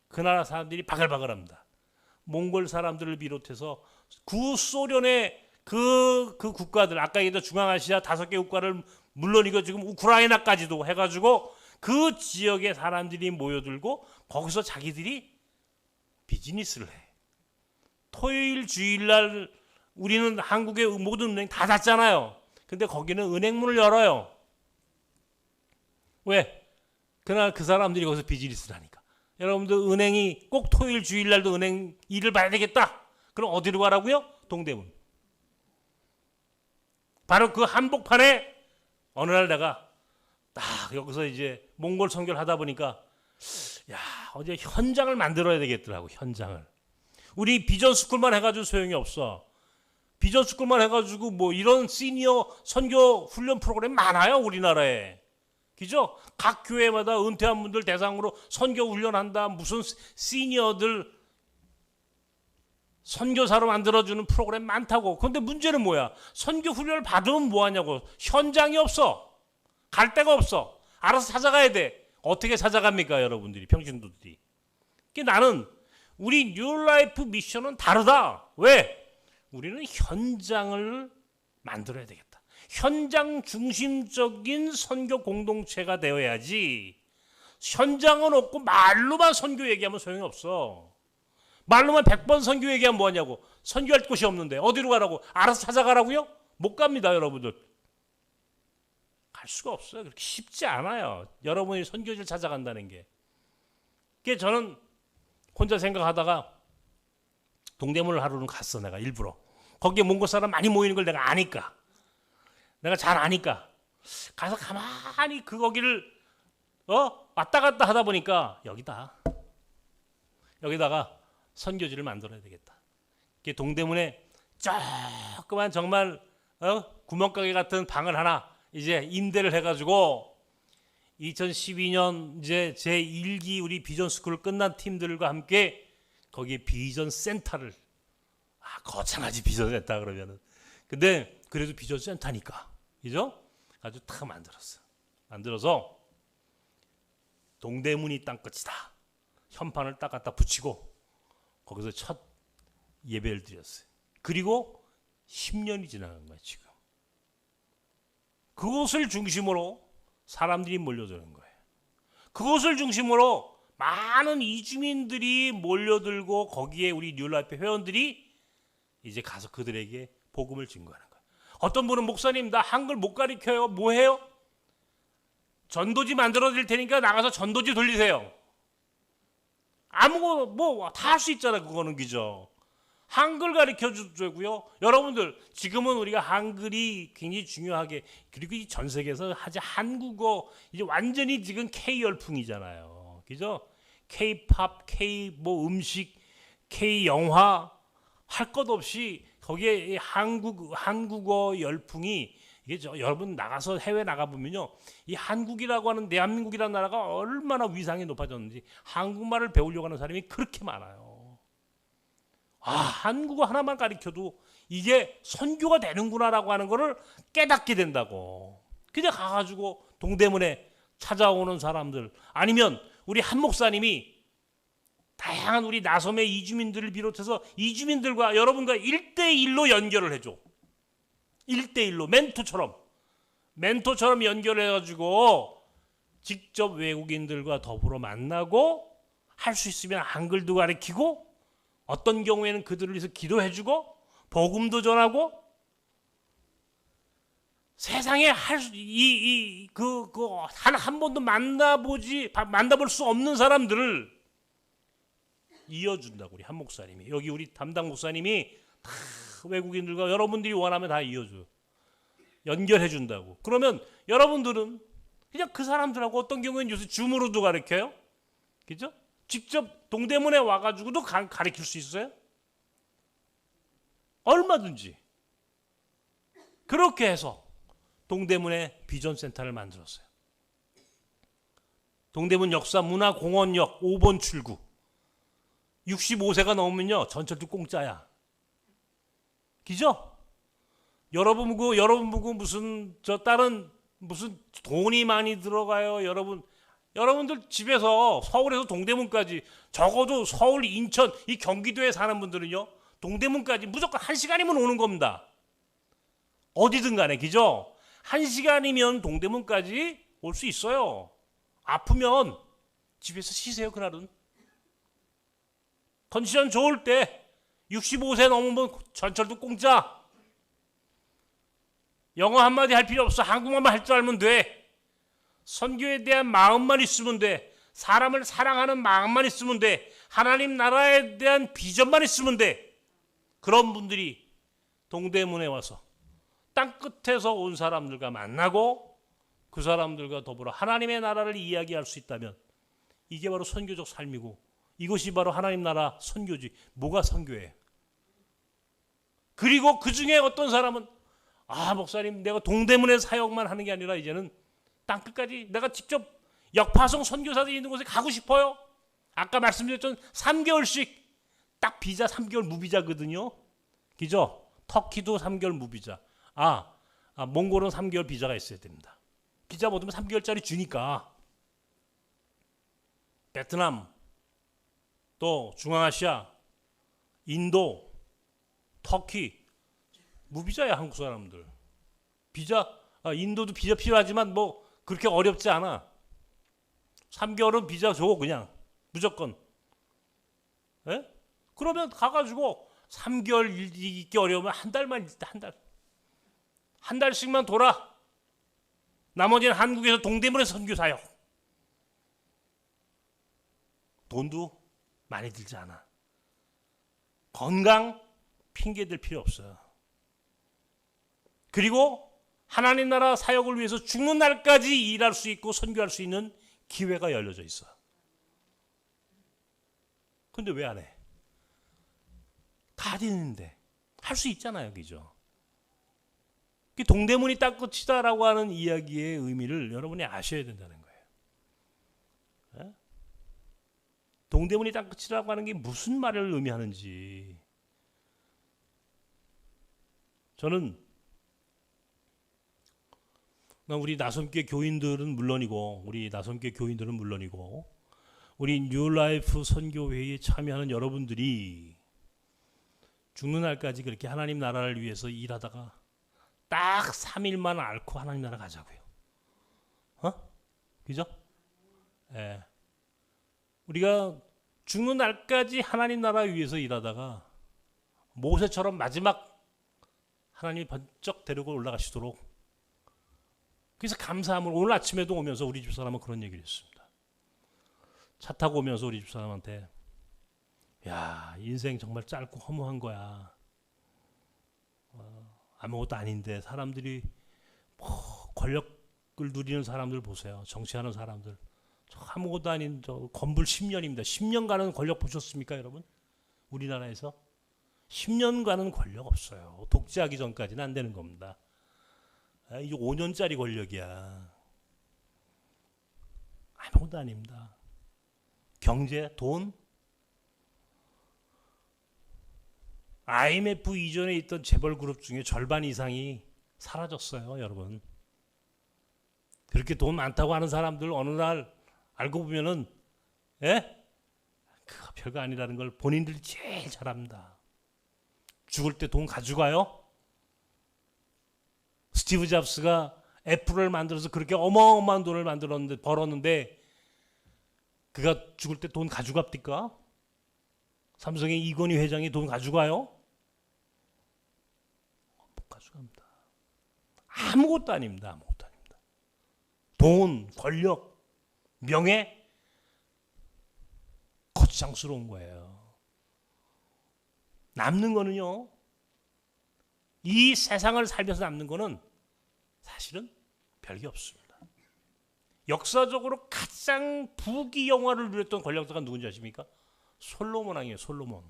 그 나라 사람들이 바글바글합니다. 몽골 사람들을 비롯해서 구소련의 그 국가들 아까 얘기했던 중앙아시아 5개 국가를 물론 이거 지금 우크라이나까지도 해가지고 그 지역의 사람들이 모여들고 거기서 자기들이 비즈니스를 해. 토요일 주일날 우리는 한국의 모든 은행 다 닫잖아요. 근데 거기는 은행문을 열어요. 왜? 그날 그 사람들이 거기서 비즈니스를 하니까. 여러분들 은행이 꼭 토요일 주일날도 은행 일을 봐야 되겠다. 그럼 어디로 가라고요? 동대문. 바로 그 한복판에 어느 날 내가 딱 여기서 이제 몽골 선교를 하다 보니까 야 어제 현장을 만들어야 되겠더라고. 현장을. 우리 비전 스쿨만 해가지고 소용이 없어. 비전 스쿨만 해가지고 뭐 이런 시니어 선교 훈련 프로그램 많아요 우리나라에. 그죠? 각 교회마다 은퇴한 분들 대상으로 선교 훈련한다. 무슨 시니어들 선교사로 만들어주는 프로그램 많다고. 그런데 문제는 뭐야? 선교 훈련을 받으면 뭐하냐고. 현장이 없어. 갈 데가 없어. 알아서 찾아가야 돼. 어떻게 찾아갑니까 여러분들이 평신도들이. 나는 우리 뉴라이프 미션은 다르다. 왜? 우리는 현장을 만들어야 되겠다. 현장 중심적인 선교 공동체가 되어야지. 현장은 없고 말로만 선교 얘기하면 소용이 없어. 말로만 100번 선교 얘기하면 뭐하냐고. 선교할 곳이 없는데 어디로 가라고. 알아서 찾아가라고요? 못 갑니다 여러분들. 갈 수가 없어요. 그렇게 쉽지 않아요. 여러분이 선교지를 찾아간다는 게. 그게 저는 혼자 생각하다가 동대문을 하루는 갔어. 내가 일부러. 거기에 몽골 사람 많이 모이는 걸 내가 아니까. 내가 잘 아니까. 가서 가만히 거기를 왔다 갔다 하다 보니까 여기다가 선교지를 만들어야 되겠다. 그게 동대문에 조그만 정말 구멍가게 같은 방을 하나 이제 임대를 해가지고 2012년 이제 제1기 우리 비전 스쿨 끝난 팀들과 함께 거기에 비전 센터를 거창하지 비전 센터 그러면은. 근데 그래도 비전 센터니까 그죠? 아주 탁 만들어서 동대문이 땅끝이다. 현판을 딱 갖다 붙이고 거기서 첫 예배를 드렸어요. 그리고 10년이 지나간 거예요 지금. 그곳을 중심으로 사람들이 몰려드는 거예요. 그것을 중심으로 많은 이주민들이 몰려들고 거기에 우리 뉴라이프 회원들이 이제 가서 그들에게 복음을 증거하는 거예요. 어떤 분은 목사님 나 한글 못 가르쳐요. 뭐 해요? 전도지 만들어 드릴 테니까 나가서 전도지 돌리세요. 아무거나 뭐 다 할 수 있잖아. 그거는 그죠. 한글 가르쳐 주고요. 여러분들 지금은 우리가 한글이 굉장히 중요하게 그리고 이 전 세계에서 하지 한국어 이제 완전히 지금 K 열풍이잖아요. 그죠? K-팝, K 뭐 음식, K 영화 할 것 없이 거기에 한국어 열풍이 이게 여러분 나가서 해외 나가 보면요. 이 한국이라고 하는 대한민국이라는 나라가 얼마나 위상이 높아졌는지 한국말을 배우려고 하는 사람이 그렇게 많아요. 아, 한국어 하나만 가르쳐도 이게 선교가 되는구나라고 하는 거를 깨닫게 된다고. 그냥 가가지고 동대문에 찾아오는 사람들 아니면 우리 한 목사님이 다양한 우리 나섬의 이주민들을 비롯해서 이주민들과 여러분과 1대1로 연결을 해줘. 1대1로 멘토처럼 연결해가지고 직접 외국인들과 더불어 만나고 할 수 있으면 한글도 가르치고 어떤 경우에는 그들을 위해서 기도해주고 복음도 전하고 세상에 한 번도 만나볼 수 없는 사람들을 이어준다고 우리 한 목사님이 여기 우리 담당 목사님이 다 외국인들과 여러분들이 원하면 다 이어줘 연결해 준다고. 그러면 여러분들은 그냥 그 사람들하고 어떤 경우에는 요새 줌으로도 가르쳐요. 그죠? 직접 동대문에 와가지고도 가르칠 수 있어요. 얼마든지 그렇게 해서 동대문에 비전센터를 만들었어요. 동대문 역사문화공원역 5번 출구 65세가 넘으면요 전철도 공짜야. 그죠? 여러분 보고 무슨 다른 무슨 돈이 많이 들어가요. 여러분들 집에서 서울에서 동대문까지 적어도 서울, 인천, 이 경기도에 사는 분들은요 동대문까지 무조건 1시간이면 오는 겁니다. 어디든 간에 그죠? 1시간이면 동대문까지 올 수 있어요. 아프면 집에서 쉬세요. 그날은 컨디션 좋을 때 65세 넘으면 전철도 공짜. 영어 한마디 할 필요 없어. 한국말만 할 줄 알면 돼. 선교에 대한 마음만 있으면 돼. 사람을 사랑하는 마음만 있으면 돼. 하나님 나라에 대한 비전만 있으면 돼. 그런 분들이 동대문에 와서 땅끝에서 온 사람들과 만나고 그 사람들과 더불어 하나님의 나라를 이야기할 수 있다면 이게 바로 선교적 삶이고 이것이 바로 하나님 나라 선교지. 뭐가 선교예요? 그리고 그 중에 어떤 사람은 목사님 내가 동대문에 사역만 하는 게 아니라 이제는 땅끝까지 내가 직접 역파송 선교사들이 있는 곳에 가고 싶어요. 아까 말씀드렸던 3개월씩 딱 비자 3개월 무비자거든요. 그죠? 터키도 3개월 무비자. 몽골은 3개월 비자가 있어야 됩니다. 비자 못 오면 3개월짜리 주니까. 베트남 또 중앙아시아 인도 터키 무비자야. 한국 사람들 비자 인도도 비자 필요하지만 뭐 그렇게 어렵지 않아. 3개월은 비자 줘 그냥 무조건. 에? 그러면 가가지고 3개월 있기 어려우면 한 달만 있을 때 한 달씩만 돌아. 나머지는 한국에서 동대문에 선교 사역. 돈도 많이 들지 않아. 건강 핑계댈 필요 없어요. 그리고 하나님 나라 사역을 위해서 죽는 날까지 일할 수 있고 선교할 수 있는 기회가 열려져 있어. 근데 왜 안 해? 다 되는데 할 수 있잖아요. 그죠? 동대문이 땅끝이다라고 하는 이야기의 의미를 여러분이 아셔야 된다는 거예요. 동대문이 땅끝이라고 하는 게 무슨 말을 의미하는지 저는 우리 나섬교회 교인들은 물론이고 우리 뉴라이프 선교회에 참여하는 여러분들이 죽는 날까지 그렇게 하나님 나라를 위해서 일하다가 딱 3일만 앓고 하나님 나라 가자고요. 그죠? 예. 우리가 죽는 날까지 하나님 나라 위해서 일하다가 모세처럼 마지막 하나님이 번쩍 데리고 올라가시도록, 그래서 감사함을 오늘 아침에도 오면서 우리 집사람은 그런 얘기를 했습니다. 차 타고 오면서 우리 집사람한테 야, 인생 정말 짧고 허무한 거야. 아무것도 아닌데 사람들이 권력을 누리는 사람들 보세요. 정치하는 사람들. 아무것도 아닌 건불 10년입니다. 10년간은 권력 보셨습니까, 여러분? 우리나라에서 10년간은 권력 없어요. 독재하기 전까지는 안 되는 겁니다. 이제 5년짜리 권력이야. 아무것도 아닙니다. 경제, 돈. IMF 이전에 있던 재벌 그룹 중에 절반 이상이 사라졌어요, 여러분. 그렇게 돈 많다고 하는 사람들 어느 날 알고 보면은, 예? 그거 별거 아니라는 걸 본인들이 제일 잘합니다. 죽을 때 돈 가져가요? 스티브 잡스가 애플을 만들어서 그렇게 어마어마한 돈을 벌었는데 그가 죽을 때 돈 가져갑니까? 삼성의 이건희 회장이 돈 가져가요? 못 가져갑니다. 아무것도 아닙니다. 아무것도 아닙니다. 돈, 권력, 명예, 거창스러운 거예요. 남는 거는요, 이 세상을 살면서 남는 거는 사실은 별게 없습니다. 역사적으로 가장 부귀영화를 누렸던 권력자가 누군지 아십니까? 솔로몬 왕이에요. 솔로몬.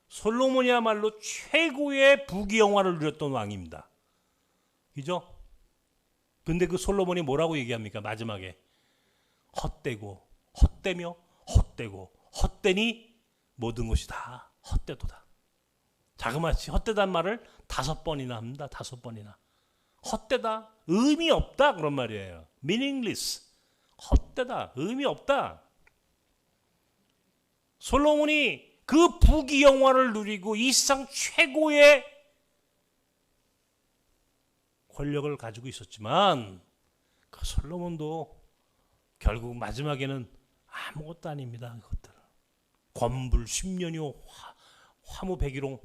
솔로몬이야말로 최고의 부귀영화를 누렸던 왕입니다. 그죠? 근데 그 솔로몬이 뭐라고 얘기합니까? 마지막에 헛되고 헛되며 헛되고 헛되니 모든 것이 다 헛되도다. 자그마치 헛되단 말을 5번이나 합니다. 5번이나. 헛되다, 의미 없다, 그런 말이에요. meaningless. 헛되다, 의미 없다. 솔로몬이 그 부귀영화를 누리고 이 세상 최고의 권력을 가지고 있었지만 그 솔로몬도 결국 마지막에는 아무것도 아닙니다. 그것들. 건불 10년이요 화무 100일홍.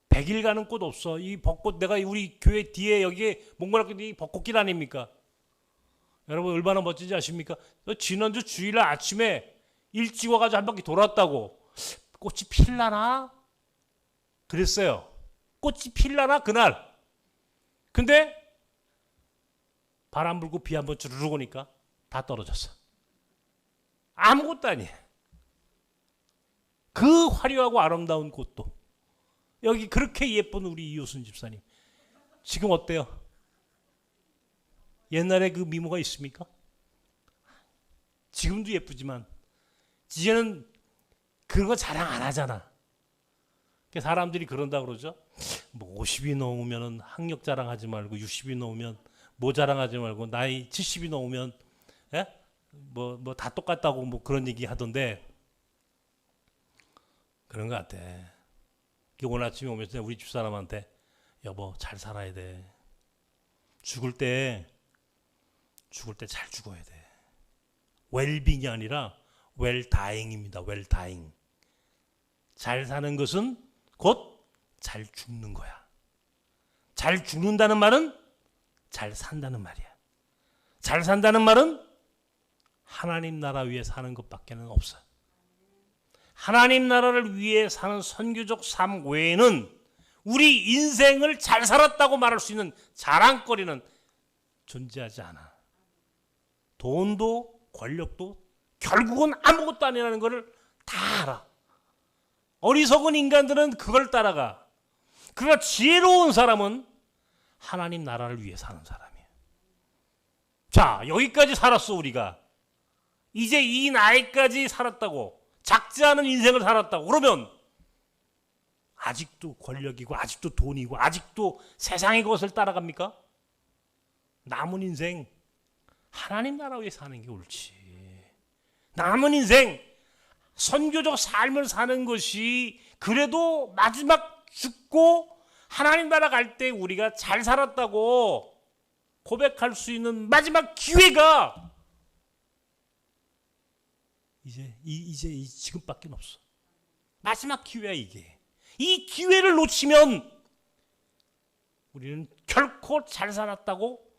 100일 가는 꽃 없어. 이 벚꽃, 내가 우리 교회 뒤에 여기에 몽골학교 이 벚꽃길 아닙니까? 여러분 얼마나 멋진지 아십니까? 지난주 주일날 아침에 일찍 와가지고 한 바퀴 돌았다고. 꽃이 필라나? 그랬어요. 꽃이 필라나 그날. 근데 바람 불고 비 한번 주르륵 오니까 다 떨어졌어. 아무것도 아니에요. 그 화려하고 아름다운 꽃도. 여기 그렇게 예쁜 우리 이효순 집사님. 지금 어때요? 옛날에 그 미모가 있습니까? 지금도 예쁘지만 이제는 그런 거 자랑 안 하잖아. 사람들이 그런다 그러죠. 뭐 50이 넘으면 학력 자랑하지 말고 60이 넘으면 뭐 자랑하지 말고 나이 70이 넘으면 뭐 다 똑같다고 뭐 그런 얘기 하던데 그런 것 같아. 오늘 아침에 오면서 우리 집사람한테 여보 잘 살아야 돼. 죽을 때 잘 죽어야 돼. 웰빙이 아니라 웰다잉입니다. 웰다잉. 잘 사는 것은 곧 잘 죽는 거야. 잘 죽는다는 말은 잘 산다는 말이야. 잘 산다는 말은 하나님 나라 위에 사는 것밖에는 없어. 하나님 나라를 위해 사는 선교적 삶 외에는 우리 인생을 잘 살았다고 말할 수 있는 자랑거리는 존재하지 않아. 돈도 권력도 결국은 아무것도 아니라는 것을 다 알아. 어리석은 인간들은 그걸 따라가. 그러나 지혜로운 사람은 하나님 나라를 위해 사는 사람이에요. 자, 여기까지 살았어 우리가. 이제 이 나이까지 살았다고. 작지 않은 인생을 살았다고. 그러면 아직도 권력이고 아직도 돈이고 아직도 세상의 것을 따라갑니까? 남은 인생 하나님 나라 위해 사는 게 옳지. 남은 인생 선교적 삶을 사는 것이 그래도 마지막 죽고 하나님 나라 갈 때 우리가 잘 살았다고 고백할 수 있는 마지막 기회가 이제 지금밖에 없어. 마지막 기회야 이게. 이 기회를 놓치면 우리는 결코 잘 살았다고,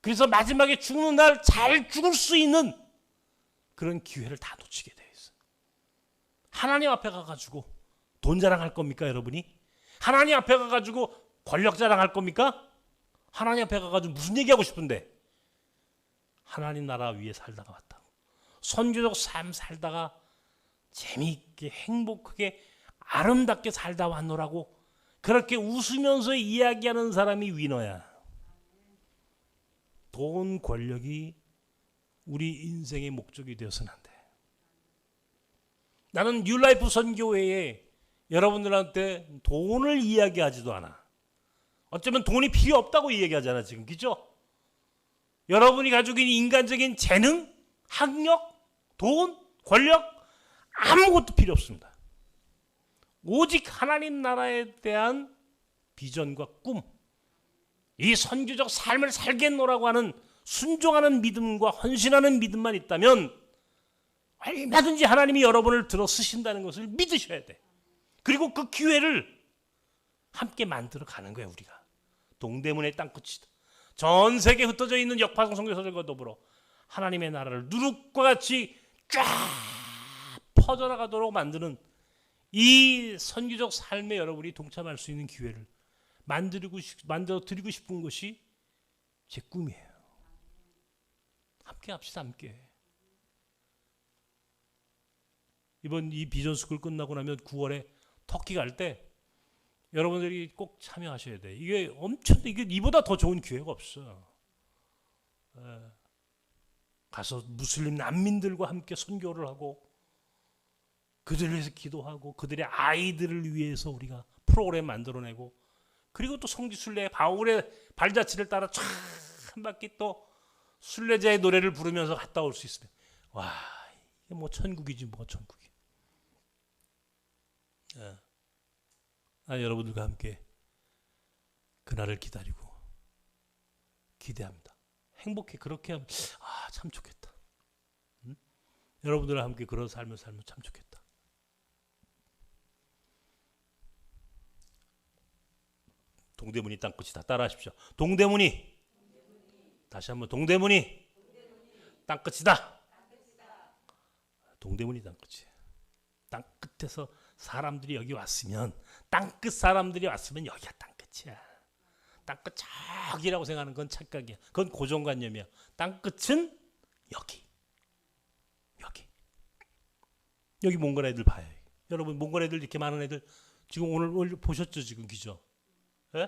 그래서 마지막에 죽는 날 잘 죽을 수 있는 그런 기회를 다 놓치게 돼 있어. 하나님 앞에 가가지고 돈 자랑할 겁니까 여러분이? 하나님 앞에 가가지고 권력 자랑할 겁니까? 하나님 앞에 가가지고 무슨 얘기하고 싶은데? 하나님 나라 위에 살다가 왔다고. 선교적 삶 살다가 재미있게 행복하게 아름답게 살다 왔노라고 그렇게 웃으면서 이야기하는 사람이 위너야. 돈, 권력이 우리 인생의 목적이 되어서는 안 돼. 나는 뉴라이프 선교회에 여러분들한테 돈을 이야기하지도 않아. 어쩌면 돈이 필요 없다고 이야기하잖아 지금, 그죠? 여러분이 가지고 있는 인간적인 재능, 학력, 돈, 권력 아무것도 필요 없습니다. 오직 하나님 나라에 대한 비전과 꿈, 이 선교적 삶을 살겠노라고 하는 순종하는 믿음과 헌신하는 믿음만 있다면 얼마든지 하나님이 여러분을 들어 쓰신다는 것을 믿으셔야 돼. 그리고 그 기회를 함께 만들어 가는 거예요. 우리가 동대문의 땅끝이다. 전 세계에 흩어져 있는 역파성 선교사들과 더불어 하나님의 나라를 누룩과 같이 쫙 퍼져나가도록 만드는 이 선교적 삶에 여러분이 동참할 수 있는 기회를 만들어 드리고 싶은 것이 제 꿈이에요. 함께 합시다. 함께. 이번 이 비전 스쿨 끝나고 나면 9월에 터키 갈 때 여러분들이 꼭 참여하셔야 돼. 이게 이보다 더 좋은 기회가 없어. 가서 무슬림 난민들과 함께 선교를 하고 그들을 위해서 기도하고 그들의 아이들을 위해서 우리가 프로그램 만들어내고, 그리고 또 성지순례 바울의 발자취를 따라 쫙 한 바퀴 또 순례자의 노래를 부르면서 갔다 올 수 있으면, 와, 이게 뭐 천국이지 뭐 천국이. 여러분들과 함께 그날을 기다리고 기대합니다. 행복해. 그렇게 하면 참 좋겠다. 응? 여러분들과 함께 그런 삶을 살면 참 좋겠다. 동대문이 땅끝이다. 따라하십시오. 동대문이, 다시 한번 동대문이 땅끝이다. 동대문이 땅끝이에요. 땅끝에서 사람들이 여기 왔으면, 땅끝 사람들이 왔으면 여기가 땅끝이야. 땅끝 저기라고 생각하는 건 착각이야. 그건 고정관념이야. 땅끝은 여기. 여기 몽골 애들 봐요. 여러분 몽골 애들 이렇게 많은 애들 지금 오늘 보셨죠 지금, 그죠? 예?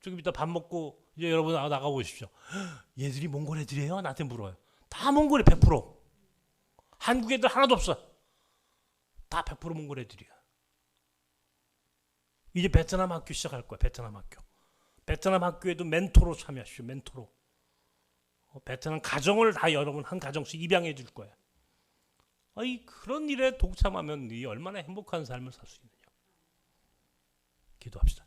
조금 이따 밥 먹고 이제 여러분 나가 보십시오. 얘들이 몽골 애들이에요? 나한테 물어요. 다 몽골에 100%. 한국 애들 하나도 없어. 다 100% 몽골 애들이야. 이제 베트남 학교 시작할 거야. 베트남 학교. 베트남 학교에도 멘토로 참여하십시오. 멘토로. 베트남 가정을 다 여러분 한 가정씩 입양해 줄 거야. 그런 일에 동참하면 이 얼마나 행복한 삶을 살 수 있느냐. 기도합시다.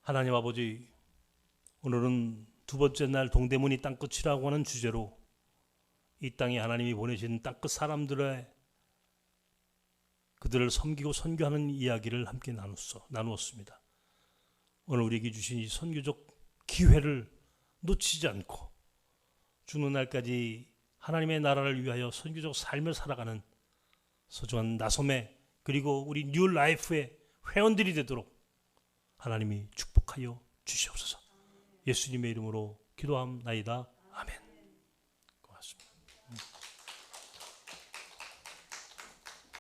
하나님 아버지, 오늘은 두 번째 날 동대문이 땅끝이라고 하는 주제로 이 땅에 하나님이 보내신 땅끝 사람들의 그들을 섬기고 선교하는 이야기를 함께 나누었습니다. 오늘 우리에게 주신 이 선교적 기회를 놓치지 않고 죽는 날까지 하나님의 나라를 위하여 선교적 삶을 살아가는 소중한 나섬의, 그리고 우리 뉴 라이프의 회원들이 되도록 하나님이 축복하여 주시옵소서. 예수님의 이름으로 기도함나이다.